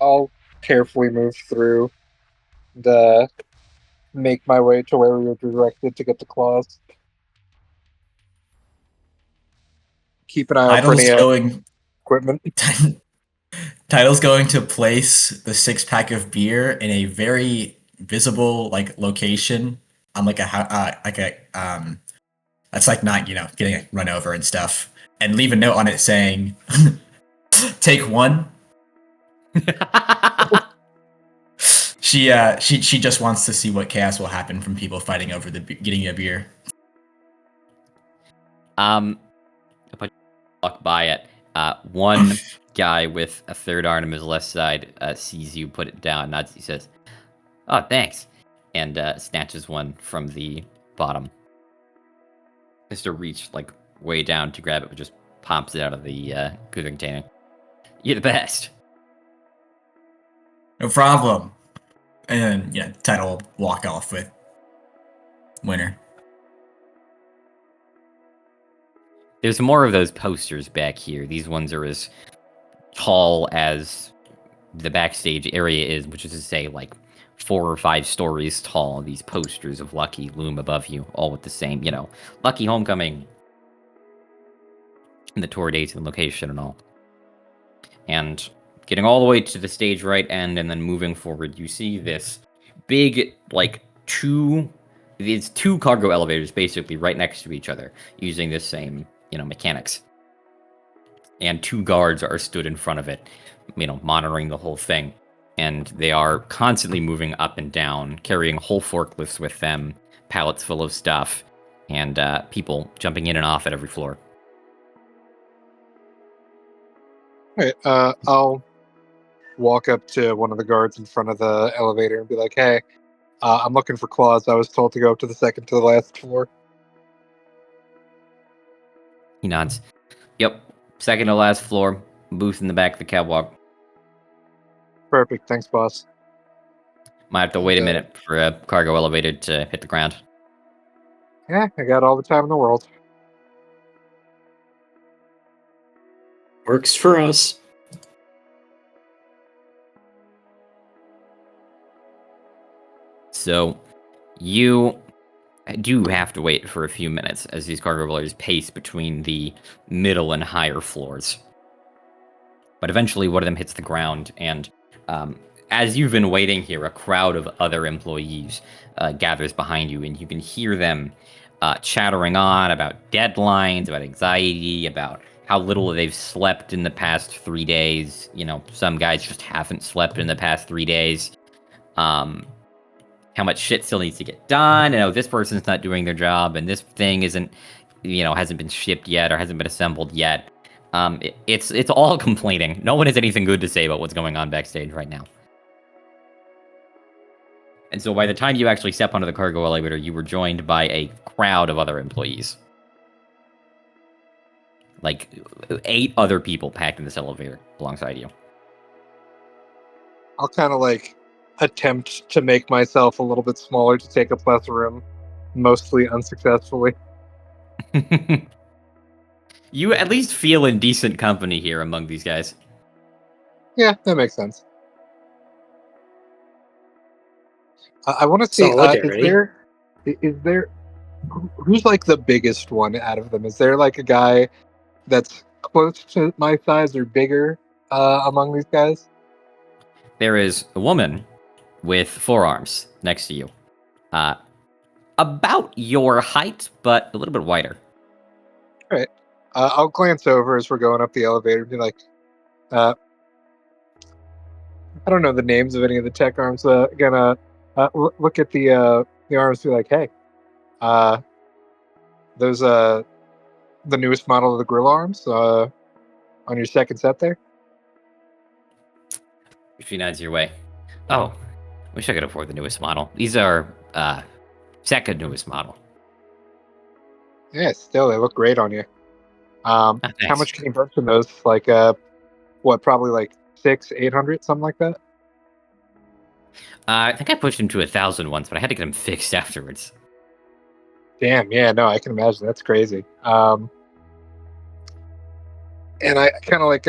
I'll carefully move through make my way to where we were directed to get the claws. Keep an eye out for any equipment. Title's going to place the 6-pack of beer in a very visible location on that's not getting run over and stuff, and leave a note on it saying take one. She just wants to see what chaos will happen from people fighting over getting a beer. If I walk by it, one guy with a third arm on his left side sees you put it down, nods, he says, "Oh, thanks," and snatches one from the bottom. Has to reach way down to grab it, but just pops it out of the cooler container. You're the best. No problem. And then, Title will walk off with winner. There's more of those posters back here. These ones are as tall as the backstage area is, which is to say 4 or 5 stories tall. These posters of Lucky loom above you, all with the same, Lucky Homecoming, and the tour dates and location and all. And getting all the way to the stage right end and then moving forward, you see this big, it's 2 cargo elevators basically right next to each other using the same, mechanics. And 2 guards are stood in front of it, monitoring the whole thing. And they are constantly moving up and down, carrying whole forklifts with them, pallets full of stuff, and people jumping in and off at every floor. All right, I'll walk up to one of the guards in front of the elevator and be like, "Hey, I'm looking for claws. I was told to go up to the second to the last floor." He nods. Yep, second to last floor, booth in the back of the catwalk. Perfect, thanks, boss. Might have to wait a minute for a cargo elevator to hit the ground. Yeah, I got all the time in the world. Works for us. So you do have to wait for a few minutes as these cargo rollers pace between the middle and higher floors. But eventually one of them hits the ground, and as you've been waiting here, a crowd of other employees gathers behind you, and you can hear them chattering on about deadlines, about anxiety, about how little they've slept in the past 3 days. You know, some guys just haven't slept in the past 3 days. How much shit still needs to get done, and this person's not doing their job, and this thing isn't, hasn't been shipped yet or hasn't been assembled yet. It's all complaining. No one has anything good to say about what's going on backstage right now. And so by the time you actually step onto the cargo elevator, you were joined by a crowd of other employees. Like 8 other people packed in this elevator alongside you. I'll kind of like attempt to make myself a little bit smaller to take up less room, mostly unsuccessfully. You at least feel in decent company here among these guys. Yeah, that makes sense. I want to see, Solidarity. is there, who's like the biggest one out of them? Is there like a guy that's close to my size or bigger among these guys? There is a woman with 4 arms next to you. About your height, but a little bit wider. All right. I'll glance over as we're going up the elevator and be like, I don't know the names of any of the tech arms. Gonna look at the arms and be like, hey, those the newest model of the grill arms on your second set there? She nods your way. Oh, wish I could afford the newest model. These are second newest model. Yeah, still they look great on you. How Thanks. much can you burn from those? Like what? Probably like 600-800, something like that. I think I pushed him to 1,000 once, but I had to get him fixed afterwards. Damn, yeah, no, I can imagine. That's crazy. And I kind of like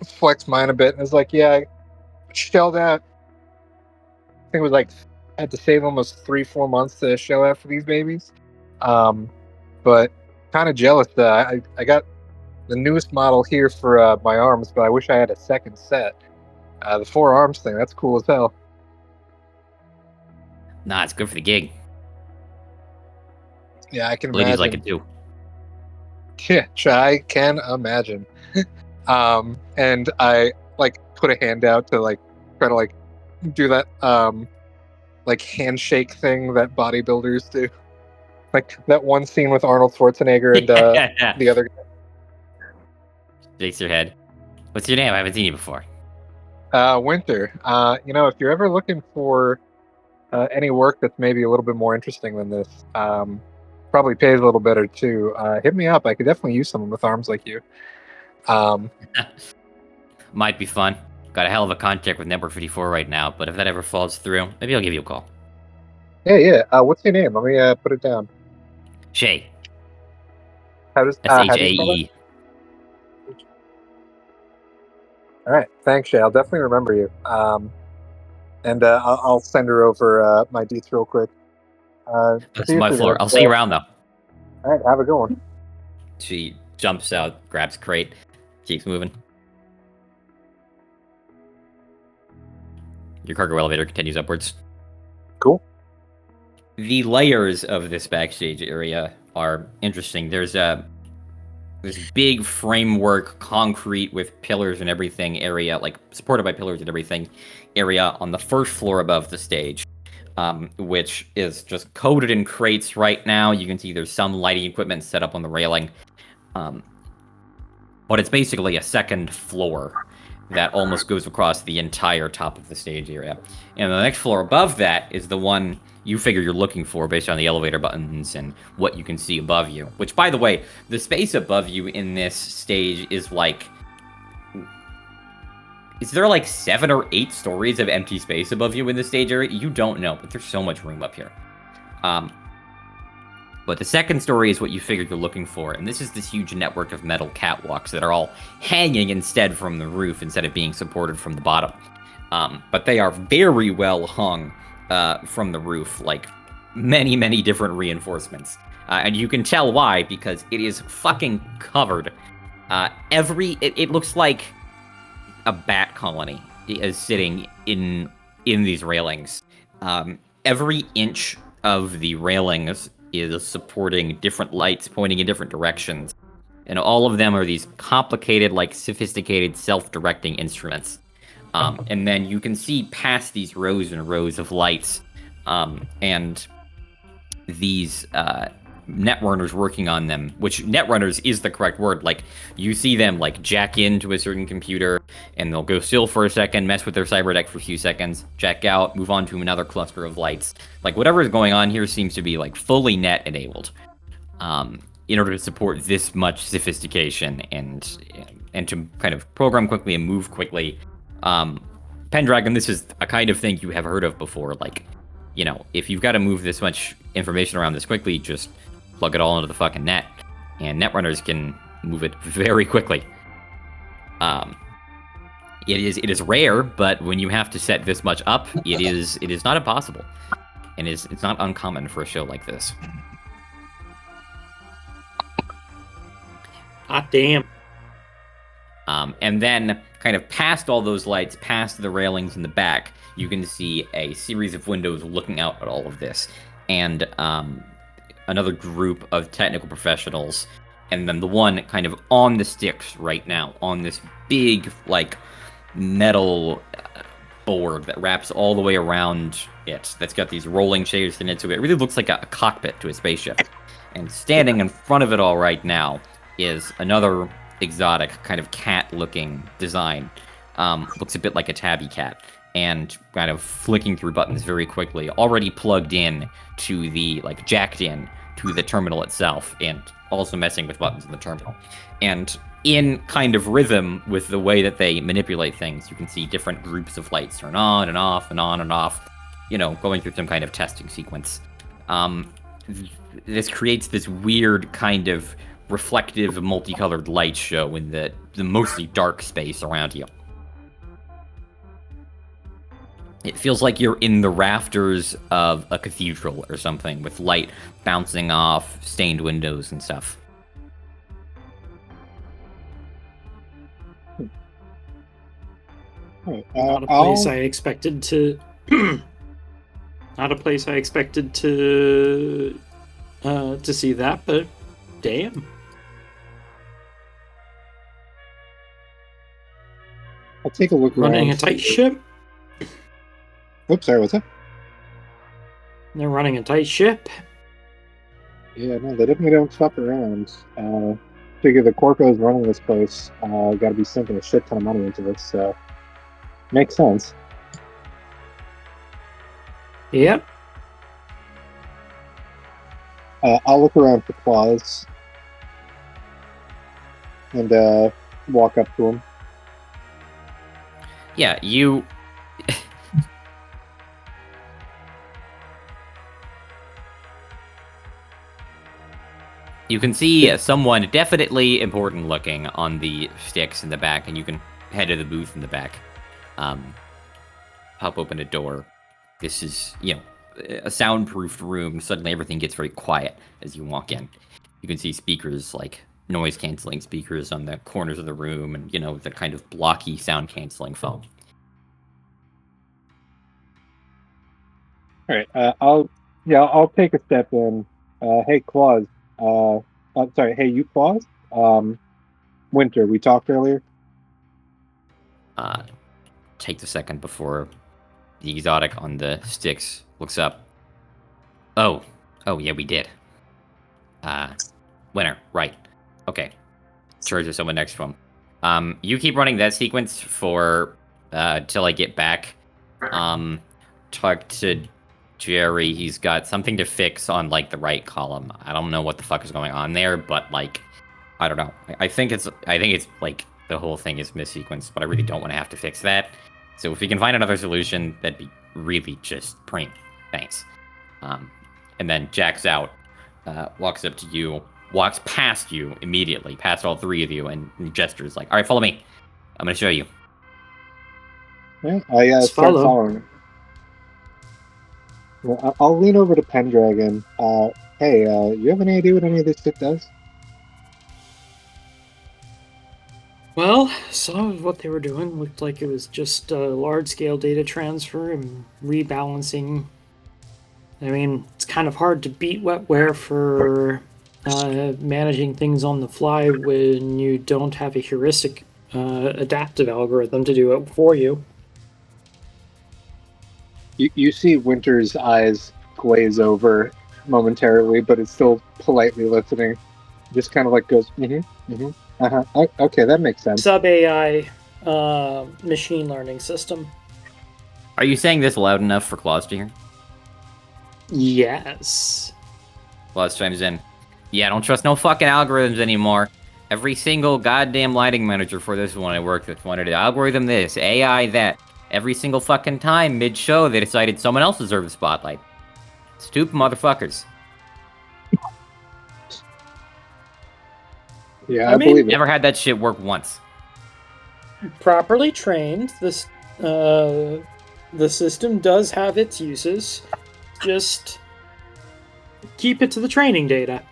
flex mine a bit and was like, yeah, I shelled out. I think it was like I had to save almost 3-4 months to shell out for these babies. But kind of jealous that I got the newest model here for my arms, but I wish I had a second set. The 4 arms thing, that's cool as hell. Nah, it's good for the gig. Yeah, I can Ladies imagine. like it too. Yeah, I can imagine. And I like put a hand out to like try to like do that like handshake thing that bodybuilders do. Like that one scene with Arnold Schwarzenegger and the other guy. Shakes your head. What's your name? I haven't seen you before. Winter. If you're ever looking for any work that's maybe a little bit more interesting than this, probably pays a little better too, hit me up. I could definitely use someone with arms like you. Might be fun. Got a hell of a contract with Network 54 right now, but if that ever falls through, maybe I'll give you a call. Yeah. What's your name? Let me put it down. Shay. How do you spell that? SHAE. All right, thanks, Shay. I'll definitely remember you. And I'll send her over my deets real quick. That's my floor. I'll see you around, though. All right, have a good one. She jumps out, grabs a crate, keeps moving. Your cargo elevator continues upwards. Cool. The layers of this backstage area are interesting. There's this big framework, concrete with pillars and everything area, like supported by pillars and everything area on the first floor above the stage, which is just coated in crates right now. You can see there's some lighting equipment set up on the railing. But it's basically a second floor that almost goes across the entire top of the stage area. And the next floor above that is the one you figure you're looking for based on the elevator buttons and what you can see above you. Which, by the way, the space above you in this stage is like... Is there like 7 or 8 stories of empty space above you in the stage area? You don't know, but there's so much room up here. But the second story is what you figured you're looking for, and this is this huge network of metal catwalks that are all hanging instead from the roof instead of being supported from the bottom. But they are very well hung from the roof, like many, many different reinforcements. And you can tell why, because it is fucking covered. It looks like a bat colony is sitting in these railings. Every inch of the railings is supporting different lights pointing in different directions. And all of them are these complicated, like sophisticated self-directing instruments. And then you can see past these rows and rows of lights, and these netrunners working on them, which netrunners is the correct word. Like, you see them, like, jack into a certain computer, and they'll go still for a second, mess with their cyberdeck for a few seconds, jack out, move on to another cluster of lights. Like, whatever is going on here seems to be, like, fully net-enabled, in order to support this much sophistication and to kind of program quickly and move quickly. Pendragon, this is a kind of thing you have heard of before. Like, you know, if you've got to move this much information around this quickly, just plug it all into the fucking net, and netrunners can move it very quickly. It is rare, but when you have to set this much up, it is not impossible, and it's not uncommon for a show like this. Hot damn. And then, kind of past all those lights, past the railings in the back, you can see a series of windows looking out at all of this. And another group of technical professionals. And then the one kind of on the sticks right now, on this big, like, metal board that wraps all the way around it. That's got these rolling shaders in it, so it really looks like a cockpit to a spaceship. And standing in front of it all right now is another exotic kind of cat-looking design. Looks a bit like a tabby cat, and kind of flicking through buttons very quickly, already plugged in to the, like, jacked in to the terminal itself, and also messing with buttons in the terminal. And in kind of rhythm with the way that they manipulate things, you can see different groups of lights turn on and off and on and off, you know, going through some kind of testing sequence. This creates this weird kind of reflective, multicolored light show in the mostly dark space around you. It feels like you're in the rafters of a cathedral or something, with light bouncing off stained windows and stuff. Not a place I expected to. Not a place I expected to see that, but damn. I'll take a look around. Running a tight ship. Oops, sorry, what's that? They're running a tight ship. Yeah, no, they definitely don't fuck around. Figure the Corco's running this place. Got to be sinking a shit ton of money into this, so makes sense. Yep. I'll look around for claws and walk up to him. Yeah, you... You can see someone definitely important looking on the sticks in the back, and you can head to the booth in the back. Pop open a door. This is, you know, a soundproofed room. Suddenly everything gets very quiet as you walk in. You can see speakers, like noise-canceling speakers on the corners of the room, and, you know, the kind of blocky sound-canceling foam. All right, I'll take a step in. Hey, Claus. Sorry, hey, you, Claus? Winter, we talked earlier? Take the second before the exotic on the sticks looks up. Oh, yeah, we did. Winter, right. Okay. Charge someone next to him. You keep running that sequence for, till I get back. Talk to Jerry. He's got something to fix on, like, the right column. I don't know what the fuck is going on there, but, like, I don't know. I think it's like the whole thing is missequenced, but I really don't want to have to fix that. So if we can find another solution, that'd be really just preem. Thanks. And then jacks out, walks up to you, walks past you immediately, past all three of you, and gestures like, all right, follow me. I'm going to show you. Yeah, I start following. I'll lean over to Pendragon. Hey, you have any idea what any of this shit does? Well, some of what they were doing looked like it was just large-scale data transfer and rebalancing. I mean, it's kind of hard to beat wetware for managing things on the fly when you don't have a heuristic adaptive algorithm to do it for you. You see Winter's eyes glaze over momentarily, but it's still politely listening. Just kind of like goes, okay, that makes sense. Sub-AI machine learning system. Are you saying this loud enough for Claus to hear? Yes. Claus chimes in. Yeah, I don't trust no fucking algorithms anymore. Every single goddamn lighting manager for this one I worked with wanted to algorithm this, AI that. Every single fucking time mid-show they decided someone else deserved the spotlight. Stupid motherfuckers. Yeah, I mean, believe it. Never had that shit work once. Properly trained, the system does have its uses. Just keep it to the training data.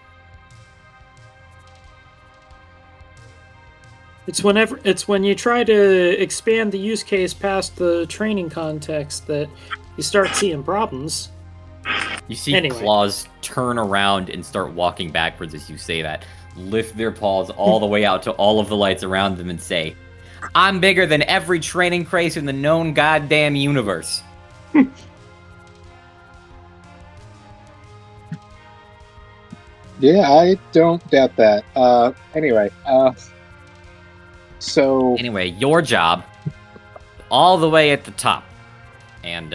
It's when you try to expand the use case past the training context that you start seeing problems. You see Anyway. Claus turn around and start walking backwards as you say that. Lift their paws all the way out to all of the lights around them and say, I'm bigger than every training craze in the known goddamn universe. Yeah, I don't doubt that. Anyway, so Anyway, your job, all the way at the top. And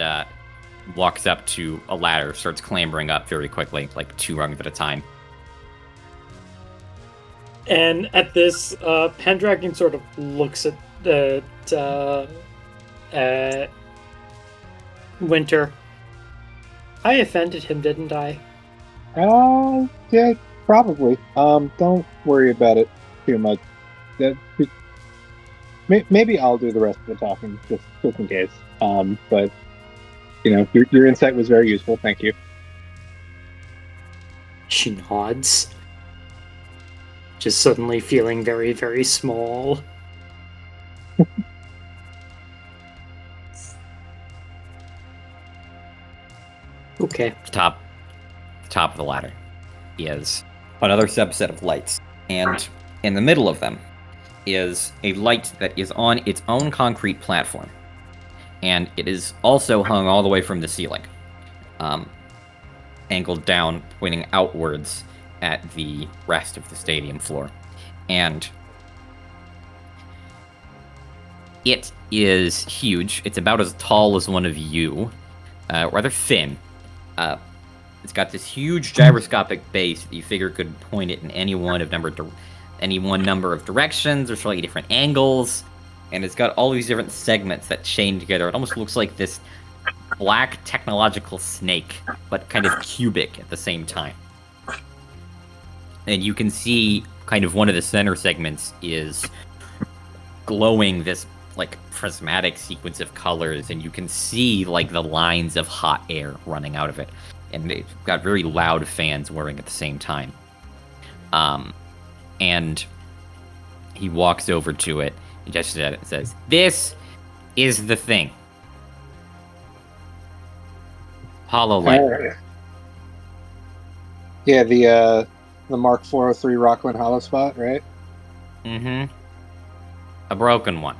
walks up to a ladder, starts clambering up very quickly, like 2 rungs at a time. And at this, Pendragon sort of looks at Winter. I offended him, didn't I? yeah, probably. Don't worry about it too much. Maybe I'll do the rest of the talking, just in case. But you know, your insight was very useful. Thank you. She nods. Just suddenly feeling very, very small. Okay. Top of the ladder is another subset of lights, and in the middle of them is a light that is on its own concrete platform, and it is also hung all the way from the ceiling, angled down, pointing outwards at the rest of the stadium floor. And it is huge. It's about as tall as one of you, rather thin. It's got this huge gyroscopic base that you figure could point it in any one number of directions or slightly different angles, and it's got all these different segments that chain together. It almost looks like this black technological snake, but kind of cubic at the same time. And you can see kind of one of the center segments is glowing this like prismatic sequence of colors, and you can see like the lines of hot air running out of it, and it's got very loud fans whirring at the same time. And he walks over to it, he gestures at it and says, "This is the thing. Hollow light." Yeah, the Mark 403 Rockland Hollow spot, right? Mm-hmm. A broken one.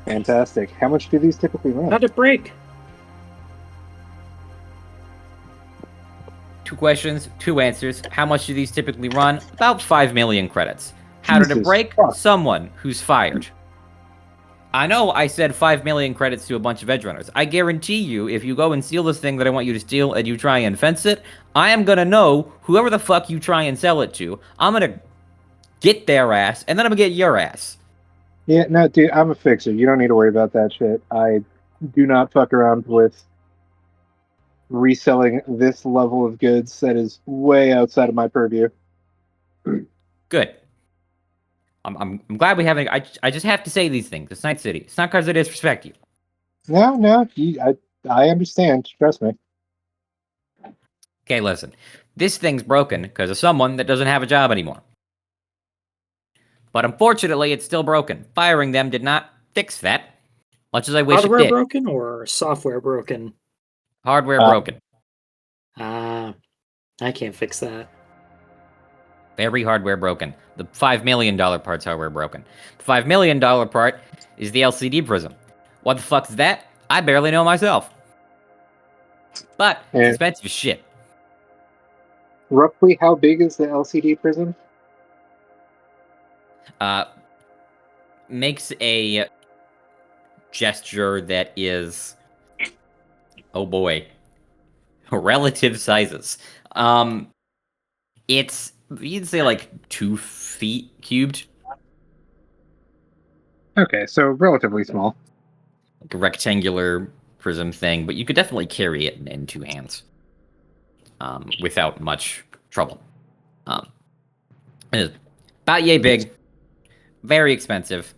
Fantastic. How much do these typically run? How'd it break? 2 questions, 2 answers. How much do these typically run? About 5 million credits. How did it Jesus break? fuck. Someone who's fired. I know I said 5 million credits to a bunch of edge runners. I guarantee you, if you go and steal this thing that I want you to steal and you try and fence it, I am gonna know whoever the fuck you try and sell it to. I'm gonna get their ass, and then I'm gonna get your ass. Yeah, no, dude, I'm a fixer. You don't need to worry about that shit. I do not fuck around with reselling this level of goods. That is way outside of my purview. Good. I'm glad we haven't. I just have to say these things. It's Night City. It's not because I disrespect you. No, I understand. Trust me. Okay, listen. This thing's broken because of someone that doesn't have a job anymore. But unfortunately, it's still broken. Firing them did not fix that, much as I wish Hardware it did. broken or software broken? Hardware broken. I can't fix that. Very hardware broken. The $5 million part's hardware broken. The $5 million part is the LCD prism. What the fuck's that? I barely know myself. But it's And expensive as shit. roughly how big is the LCD prism? Makes a gesture that is, oh boy, relative sizes. It's, you'd say like 2 feet cubed. Okay, so relatively small. Like a rectangular prism thing, but you could definitely carry it in 2 hands. Without much trouble. It is about yay big. Very expensive.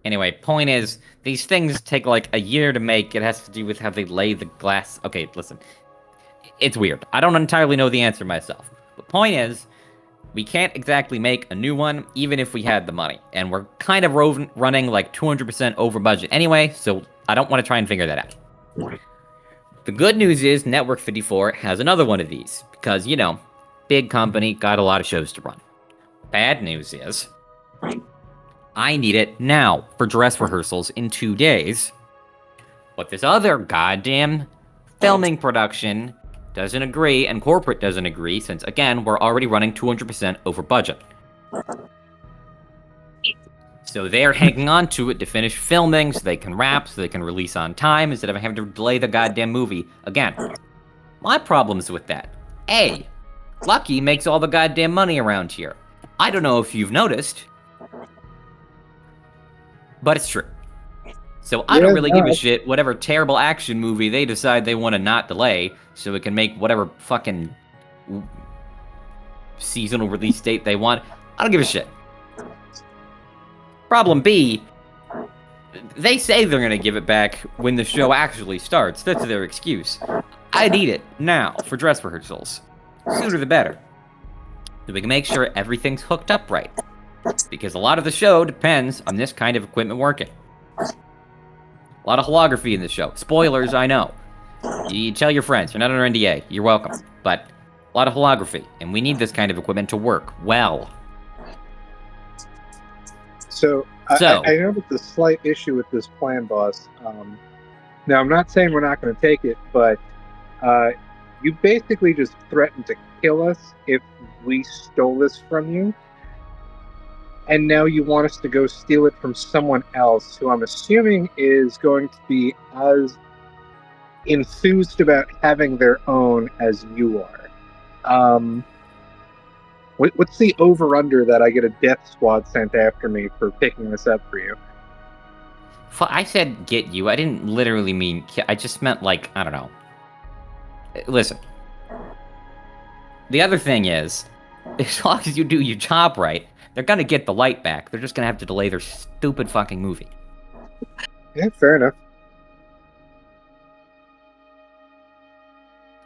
Anyway, point is, these things take like a year to make. It has to do with how they lay the glass. Okay, listen. It's weird. I don't entirely know the answer myself. But point is, we can't exactly make a new one, even if we had the money. And we're kind of running like 200% over budget anyway, so I don't want to try and figure that out. The good news is Network 54 has another one of these, because, you know, big company, got a lot of shows to run. Bad news is, I need it now for dress rehearsals in 2 days. But this other goddamn filming production doesn't agree, and corporate doesn't agree, since, again, we're already running 200% over budget. So they're hanging on to it to finish filming so they can wrap, so they can release on time, instead of having to delay the goddamn movie again. My problem's with that. A, Lucky makes all the goddamn money around here. I don't know if you've noticed, but it's true. So I don't really give a shit whatever terrible action movie they decide they want to not delay, so it can make whatever fucking seasonal release date they want. I don't give a shit. Problem B, they say they're going to give it back when the show actually starts. That's their excuse. I need it now for dress rehearsals. Sooner the better. So we can make sure everything's hooked up right. Because a lot of the show depends on this kind of equipment working. A lot of holography in the show. Spoilers, I know. You tell your friends, you're not under NDA, you're welcome. But a lot of holography, and we need this kind of equipment to work well. So I know that the slight issue with this plan, boss. Now, I'm not saying we're not going to take it, but you basically just threatened to kill us if we stole this from you. And now you want us to go steal it from someone else, who I'm assuming is going to be as enthused about having their own as you are. What's the over-under that I get a death squad sent after me for picking this up for you? I said get you. I didn't literally mean I just meant, like, I don't know. Listen. The other thing is, as long as you do your job right, they're gonna get the light back. They're just gonna have to delay their stupid fucking movie. Yeah, fair enough.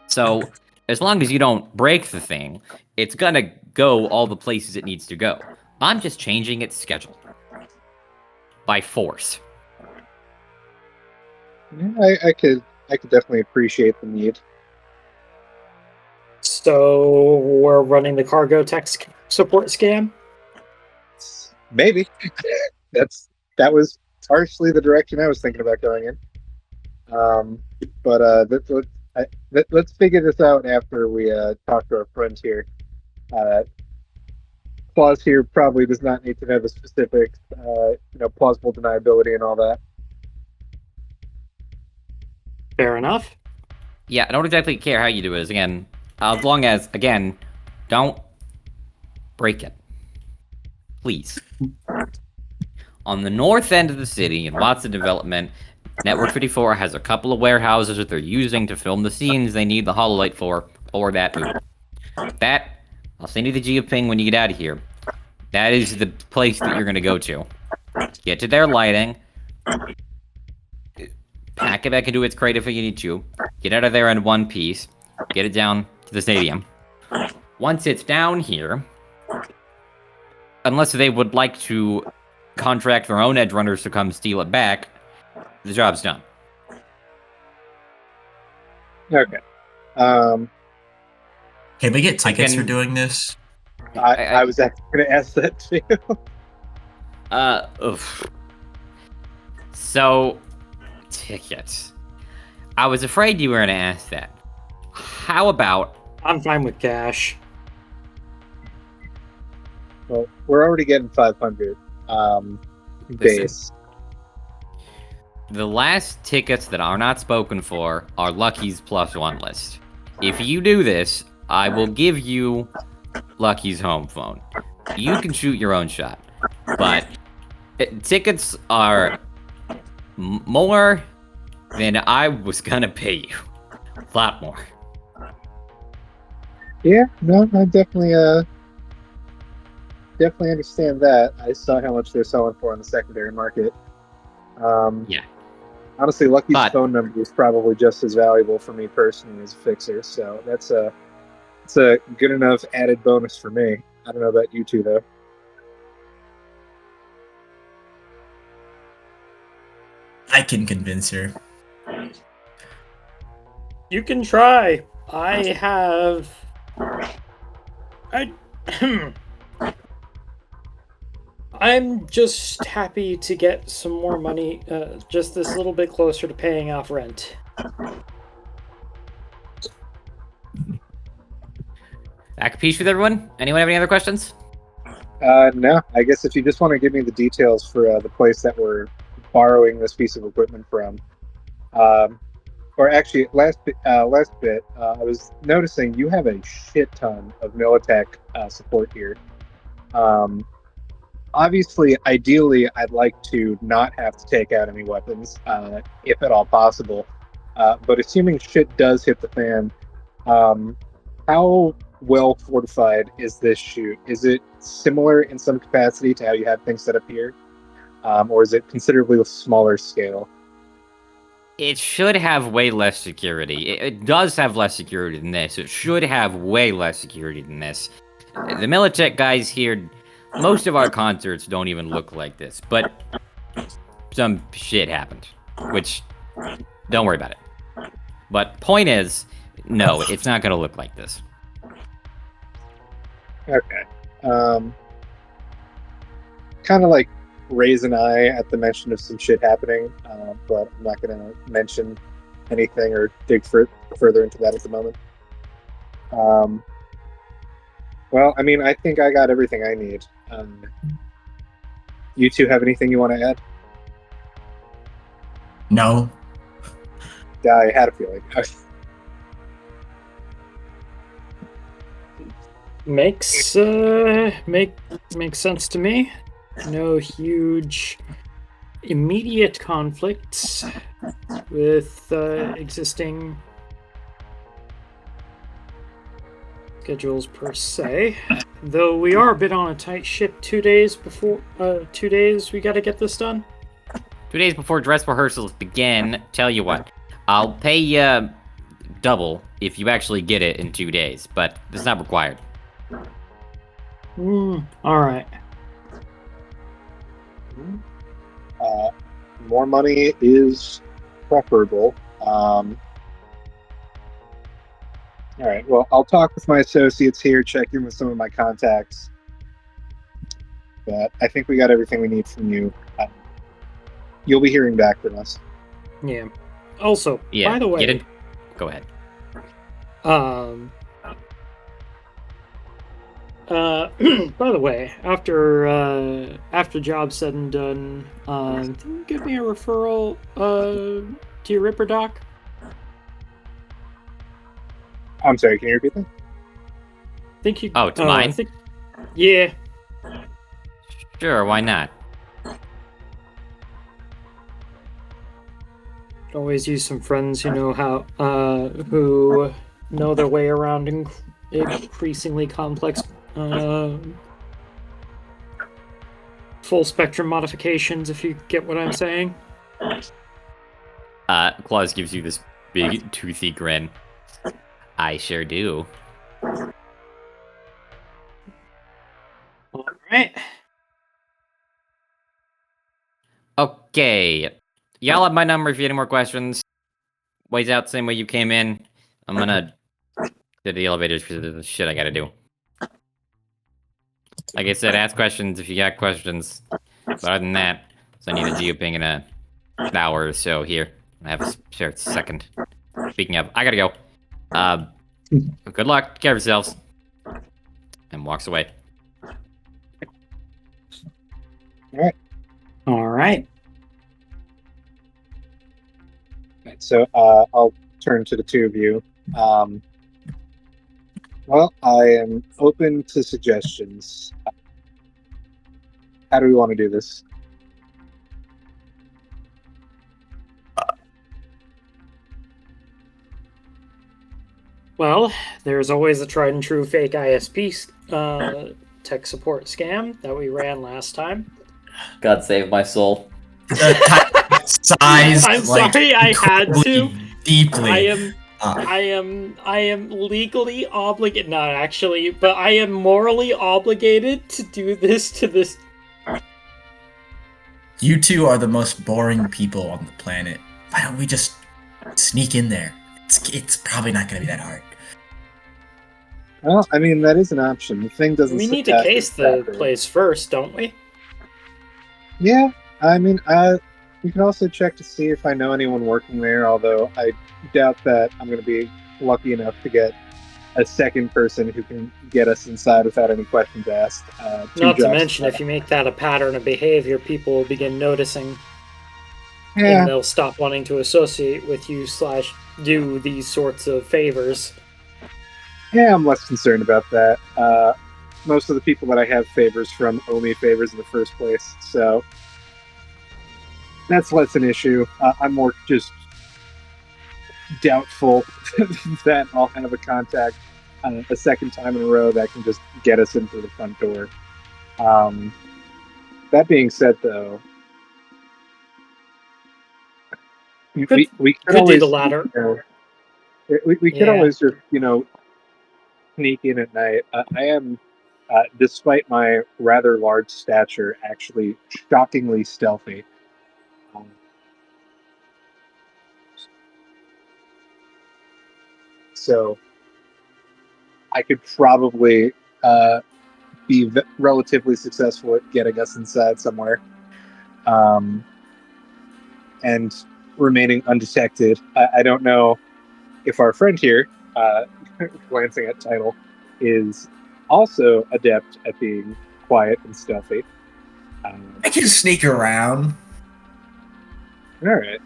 So, as long as you don't break the thing, it's gonna go all the places it needs to go. I'm just changing its schedule. By force. Yeah, I could definitely appreciate the need. So we're running the cargo tech support scam? Maybe. that was partially the direction I was thinking about going in. But let's figure this out after we talk to our friends here. Claus here probably does not need to know the specifics, plausible deniability and all that. Fair enough. Yeah, I don't exactly care how you do it. Again, as long as, again, don't break it. Please. On the north end of the city, in lots of development, Network 54 has a couple of warehouses that they're using to film the scenes they need the hololight for that movie. That, I'll send you the geoping when you get out of here. That is the place that you're going to go to. Get to their lighting. Pack it back into its crate if you need to. Get out of there in one piece. Get it down to the stadium. Once it's down here, unless they would like to contract their own edge runners to come steal it back, the job's done. Okay. Can we get tickets can- for doing this? I was actually going to ask that too. Oof. So, tickets. I was afraid you were going to ask that. How about... I'm fine with cash. Well, we're already getting 500 base. The last tickets that are not spoken for are Lucky's +1 list. If you do this, I will give you Lucky's home phone. You can shoot your own shot. But tickets are more than I was gonna pay you. A lot more. Yeah, no, I definitely understand that. I saw how much they're selling for on the secondary market. Yeah. Honestly, Lucky's But- phone number is probably just as valuable for me personally as a fixer, so it's a good enough added bonus for me. I don't know about you two though. I can convince her. You can try. I'm just happy to get some more money, just this little bit closer to paying off rent. Back a piece with everyone? Anyone have any other questions? No, I guess if you just want to give me the details for the place that we're borrowing this piece of equipment from, or actually, last bit, I was noticing you have a shit ton of Militech support here. Obviously, ideally, I'd like to not have to take out any weapons, if at all possible. But assuming shit does hit the fan, how well fortified is this shoot? Is it similar in some capacity to how you have things set up here? Or is it considerably smaller scale? It should have way less security. It does have less security than this. It should have way less security than this. The Militech guys here, most of our concerts don't even look like this, but some shit happened, which, don't worry about it. But point is, no, it's not going to look like this. Okay. Kind of like raise an eye at the mention of some shit happening, but I'm not going to mention anything or dig further into that at the moment. Well, I mean, I think I got everything I need. You two have anything you want to add? No. Yeah, I had a feeling. Makes sense to me. No huge immediate conflicts with existing schedules per se. Though we are a bit on a tight ship 2 days before 2 days we gotta get this done. 2 days before dress rehearsals begin, tell you what, I'll pay you double if you actually get it in 2 days, but it's not required. Alright. More money is preferable. All right. Well, I'll talk with my associates here, check in with some of my contacts. But I think we got everything we need from you. You'll be hearing back from us. Yeah. Also, Yeah, by the way, get in. Go ahead. by the way, after job's said and done, can you give me a referral to your Ripper Doc? I'm sorry, can you repeat that? Think you? Oh, to mine? Yeah. Sure, why not? Always use some friends who know how, who know their way around increasingly complex, full spectrum modifications. If you get what I'm saying. Claus gives you this big toothy grin. I sure do. All right. Okay. Y'all have my number if you have any more questions. Ways out same way you came in. I'm gonna do the elevators for the shit I gotta do. Like I said, ask questions if you got questions. But other than that, so I need a geoping in an hour or so here. I have a spare second. Speaking of, I gotta go. Good luck. Take care of yourselves. And walks away. All right. So I'll turn to the two of you. Well, I am open to suggestions. How do we want to do this? Well, there's always a tried and true fake ISP tech support scam that we ran last time. God save my soul. Size. I'm sorry, I had to. Deeply. I am legally obligated, not actually, but I am morally obligated to do this to this. You two are the most boring people on the planet. Why don't we just sneak in there? It's probably not going to be that hard. Well, I mean, that is an option. The thing doesn't. We need to case the place first, don't we? Yeah, I mean, we can also check to see if I know anyone working there, although I doubt that I'm going to be lucky enough to get a second person who can get us inside without any questions asked. Not to mention, if you make that a pattern of behavior, people will begin noticing, and they'll stop wanting to associate with you / do these sorts of favors. Yeah, I'm less concerned about that. Most of the people that I have favors from owe me favors in the first place, so that's less an issue. I'm more just doubtful that I'll have a contact a second time in a row that can just get us into the front door. That being said, though, we could always do the latter. We could always just sneak in at night. I am, despite my rather large stature, actually shockingly stealthy. So I could probably be relatively successful at getting us inside somewhere, and remaining undetected. I don't know if our friend here, glancing at TIDAL, is also adept at being quiet and stealthy. I can sneak around. All right.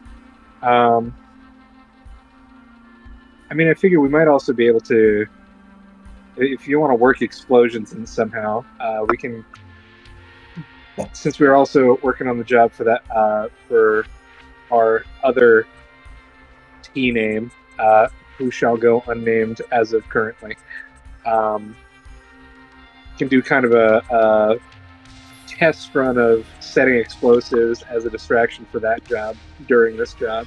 I mean, I figure we might also be able to, if you want to work explosions in somehow, we can. Since we're also working on the job for that, for our other T name, who shall go unnamed as of currently, can do kind of a test run of setting explosives as a distraction for that job during this job,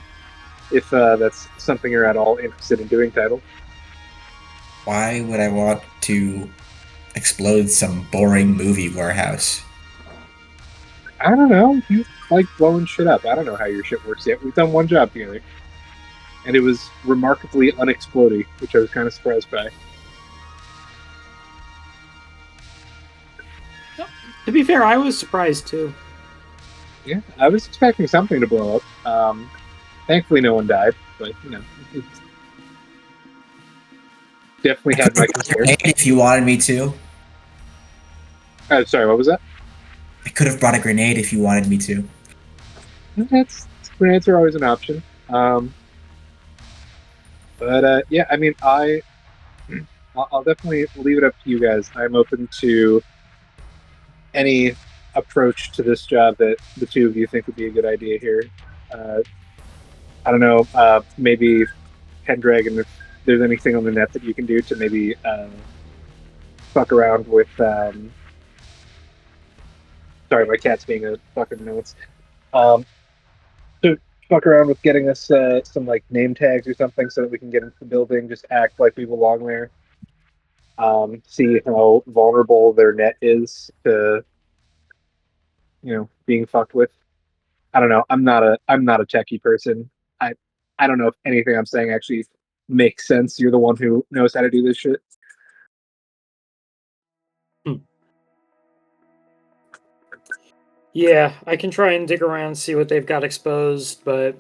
if that's something you're at all interested in doing, TIDAL. Why would I want to explode some boring movie warehouse? I don't know. You like blowing shit up. I don't know how your shit works yet. We've done one job together, and it was remarkably unexploding, which I was kind of surprised by. To be fair, I was surprised too. Yeah, I was expecting something to blow up. Thankfully, no one died, but it's definitely had my concerns. If you wanted me to. Sorry, what was that? I could have brought a grenade if you wanted me to. Grenades are always an option. But yeah, I mean, I'll definitely leave it up to you guys. I'm open to any approach to this job that the two of you think would be a good idea here. I don't know, maybe Pendragon, if there's anything on the net that you can do to maybe fuck around with. Sorry, my cat's being a fucking nuisance. So fuck around with getting us some like name tags or something so that we can get into the building, just act like we belong there. See how vulnerable their net is to, being fucked with. I don't know. I'm not a techie person. I don't know if anything I'm saying actually makes sense. You're the one who knows how to do this shit. Yeah, I can try and dig around, see what they've got exposed, but,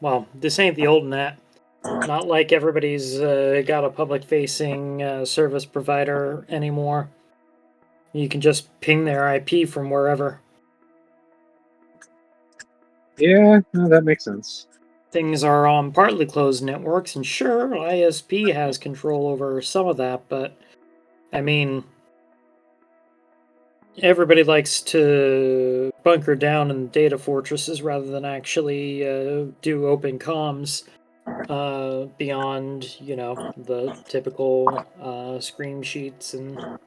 well, this ain't the old net. Not like everybody's got a public-facing service provider anymore. You can just ping their IP from wherever. Yeah, no, that makes sense. Things are on partly closed networks, and sure, ISP has control over some of that, but, I mean, everybody likes to bunker down in data fortresses rather than actually do open comms beyond, the typical scream sheets and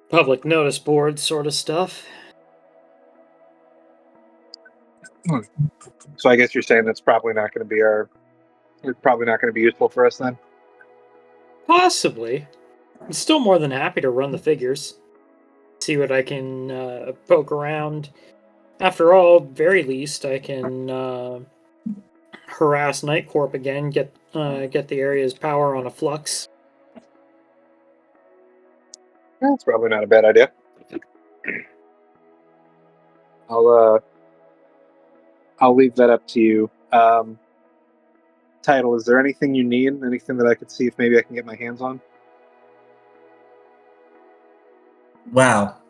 public notice boards sort of stuff. So I guess you're saying that's probably not going to be it's probably not going to be useful for us then? Possibly. I'm still more than happy to run the figures. See what I can poke around. After all, very least, I can harass Night Corp again, get the area's power on a flux. That's probably not a bad idea. I'll leave that up to you. Title, is there anything you need? Anything that I could see if maybe I can get my hands on? Well,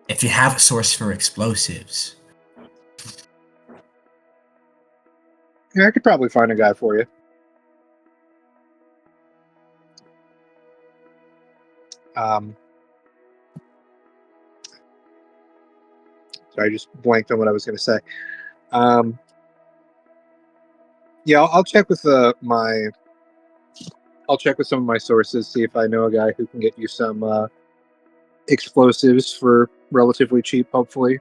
if you have a source for explosives. Yeah, I could probably find a guy for you. Sorry, I just blanked on what I was going to say. Yeah, I'll check with I'll check with some of my sources, see if I know a guy who can get you some explosives for relatively cheap, hopefully.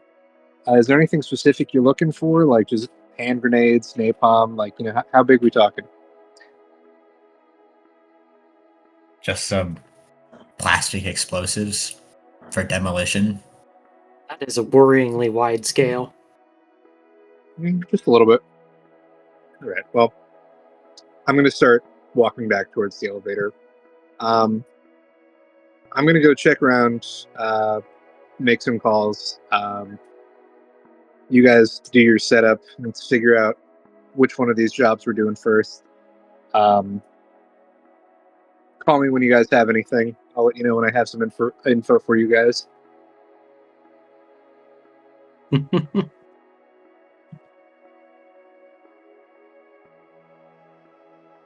Is there anything specific you're looking for, like just hand grenades, napalm? Like, how big we talking? Just some plastic explosives for demolition. That is a worryingly wide scale. Just a little bit. All right. Well, I'm going to start walking back towards the elevator. I'm going to go check around, make some calls. You guys do your setup. Let's figure out which one of these jobs we're doing first. Call me when you guys have anything. I'll let you know when I have some info for you guys.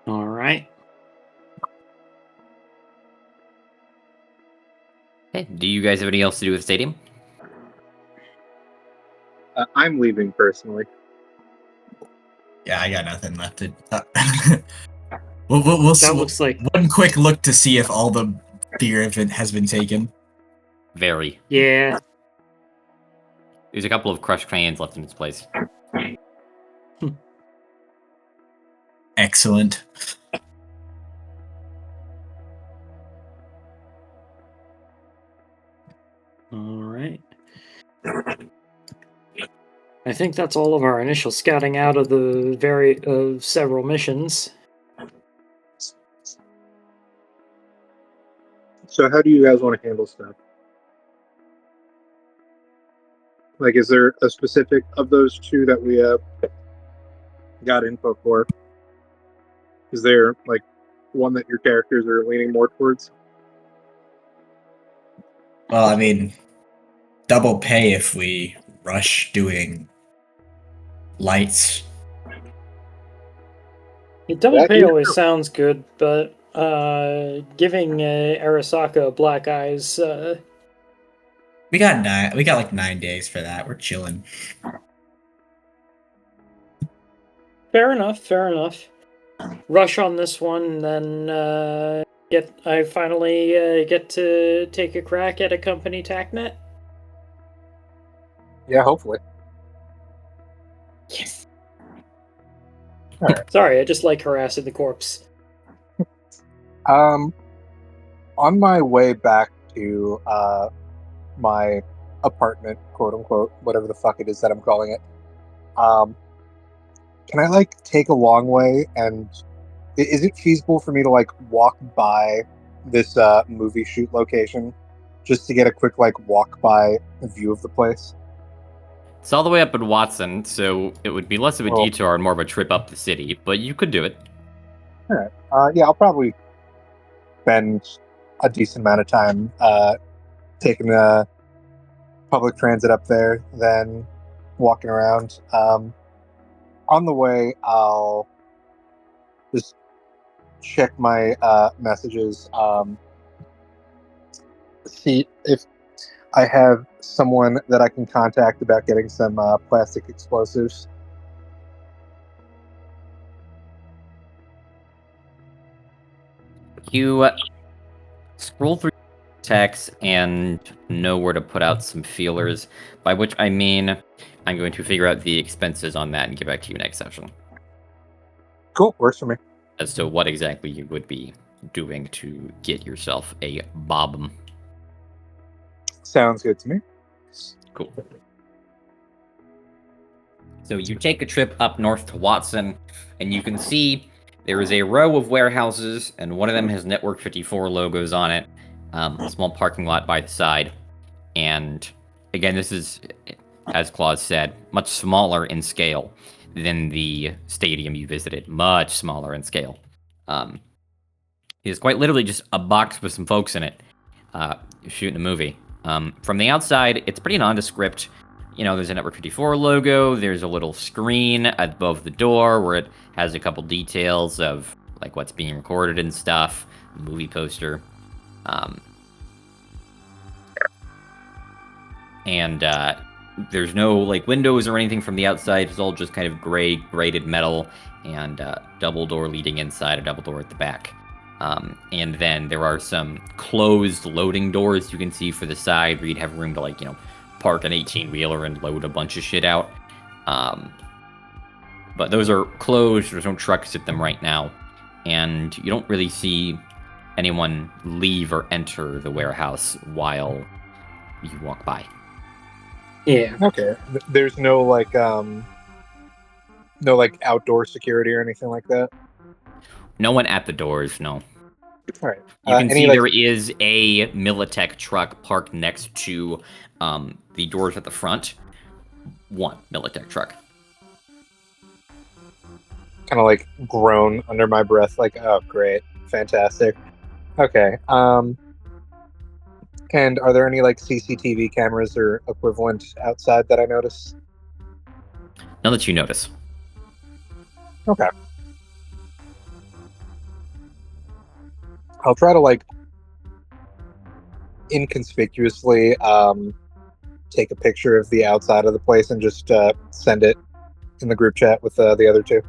All right. Hey, do you guys have anything else to do with the stadium? I'm leaving personally. Yeah, I got nothing left to. We'll That looks like one quick look to see if all the beer has been taken. Very. yeah. There's a couple of crushed crayons left in its place. Excellent. All right. I think that's all of our initial scouting out of the several missions. So how do you guys want to handle stuff? Like, is there a specific of those two that we got info for? Is there, like, one that your characters are leaning more towards? Well, I mean, double pay if we rush doing lights. Double That pay is always true. sounds good, but giving Arasaka black eyes. We got like 9 days for that. We're chilling. Fair enough. Fair enough. Rush on this one, then I finally get to take a crack at a company TACnet. Yeah, hopefully. Yes. Alright. Sorry, I just like harassing the corpse. On my way back to my apartment, quote unquote, whatever the fuck it is that I'm calling it, can I like take a long way? And is it feasible for me to like walk by this movie shoot location just to get a quick like walk by view of the place? It's all the way up in Watson, so it would be less of a Oh. detour and more of a trip up the city, but you could do it. All right. Yeah, I'll probably spend a decent amount of time taking the public transit up there, then walking around. On the way, I'll just check my messages, see if I have someone that I can contact about getting some plastic explosives. You scroll through text and know where to put out some feelers, by which I mean I'm going to figure out the expenses on that and get back to you next session Cool, works for me. as to what exactly you would be doing to get yourself a bob. Sounds good to me. Cool. So you take a trip up north to Watson, and you can see there is a row of warehouses, and one of them has Network 54 logos on it. A small parking lot by the side. And again, this is, as Claus said, much smaller in scale than the stadium you visited. Much smaller in scale. It is quite literally just a box with some folks in it shooting a movie. From the outside, it's pretty nondescript. You know, there's a Network 54 logo. There's a little screen above the door where it has a couple details of like what's being recorded and stuff. Movie poster. And there's no like windows or anything from the outside. It's all just kind of gray grated metal and double door leading inside, a double door at the back. And then there are some closed loading doors you can see for the side where you'd have room to like, you know, park an 18-wheeler and load a bunch of shit out. But those are closed. There's no trucks at them right now. And you don't really see anyone leave or enter the warehouse while you walk by. Yeah. Okay. There's no like outdoor security or anything like that. No one at the doors, no. All right. You can see like, there is a Militech truck parked next to the doors at the front. One Militech truck. kind of like groan under my breath, like, oh, great, fantastic. Okay. And are there any like CCTV cameras or equivalent outside that I notice? None that you notice. Okay. I'll try to like inconspicuously take a picture of the outside of the place and just send it in the group chat with the other two.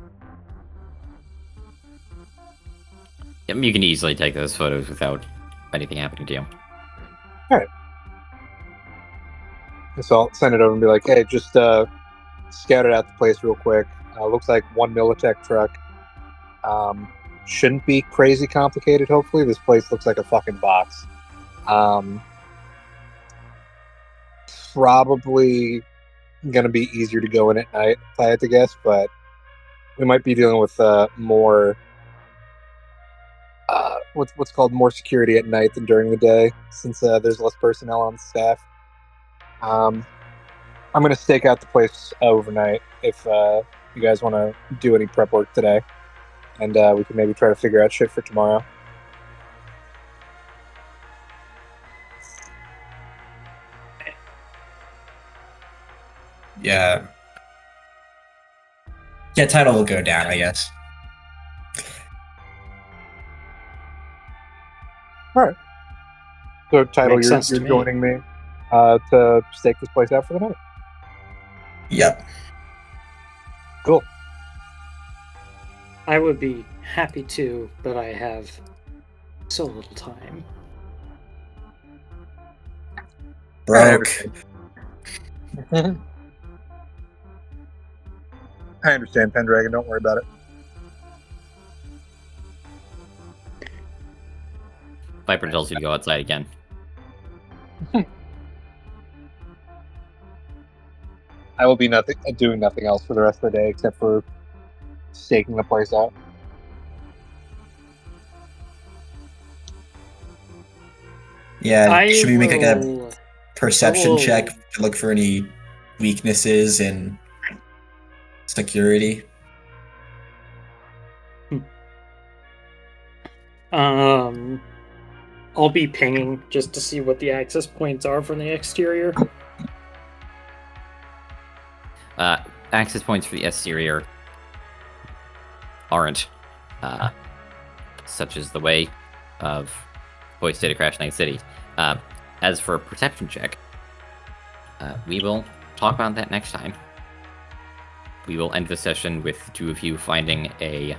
Yep, you can easily take those photos without anything happening to you. So I'll send it over and be like, hey, just scouted out the place real quick. Looks like one Militech truck. Shouldn't be crazy complicated, hopefully. This place looks like a fucking box. Probably gonna be easier to go in at night, if I had to guess, but we might be dealing with more what's called more security at night than during the day, since there's less personnel on staff. I'm gonna stake out the place overnight if you guys want to do any prep work today, and we can maybe try to figure out shit for tomorrow. Yeah. Yeah, title will go down, I guess. So, Title, Makes sense to you're me. joining me to stake this place out for the night. Yep. Cool. I would be happy to, but I have so little time. Broke. I understand, Pendragon. Don't worry about it. Viper tells you to go outside again. I will be doing nothing else for the rest of the day except for staking the place out. Yeah, should we make like a will- perception will- check to look for any weaknesses in security? I'll be pinging just to see what the access points are from the exterior. Access points for the exterior aren't such as the way of Voice Data Crash Night City. As for a perception check, we will talk about that next time. We will end the session with the two of you finding a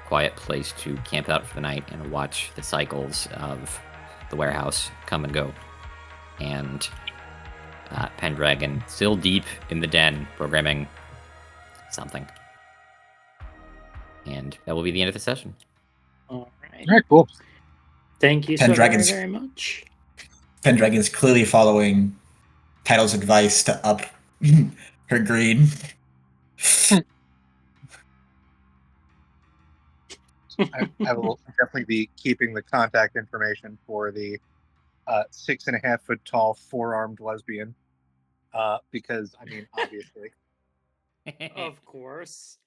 quiet place to camp out for the night and watch the cycles of the warehouse come and go. And Pendragon still deep in the den programming something. And that will be the end of the session. All right. All right, cool. Thank you so very, Pendragon's- very much. Pendragon's clearly following Tidal's advice to up her green. I will definitely be keeping the contact information for the 6.5 foot tall 4-armed lesbian. Because, I mean, obviously. Of course.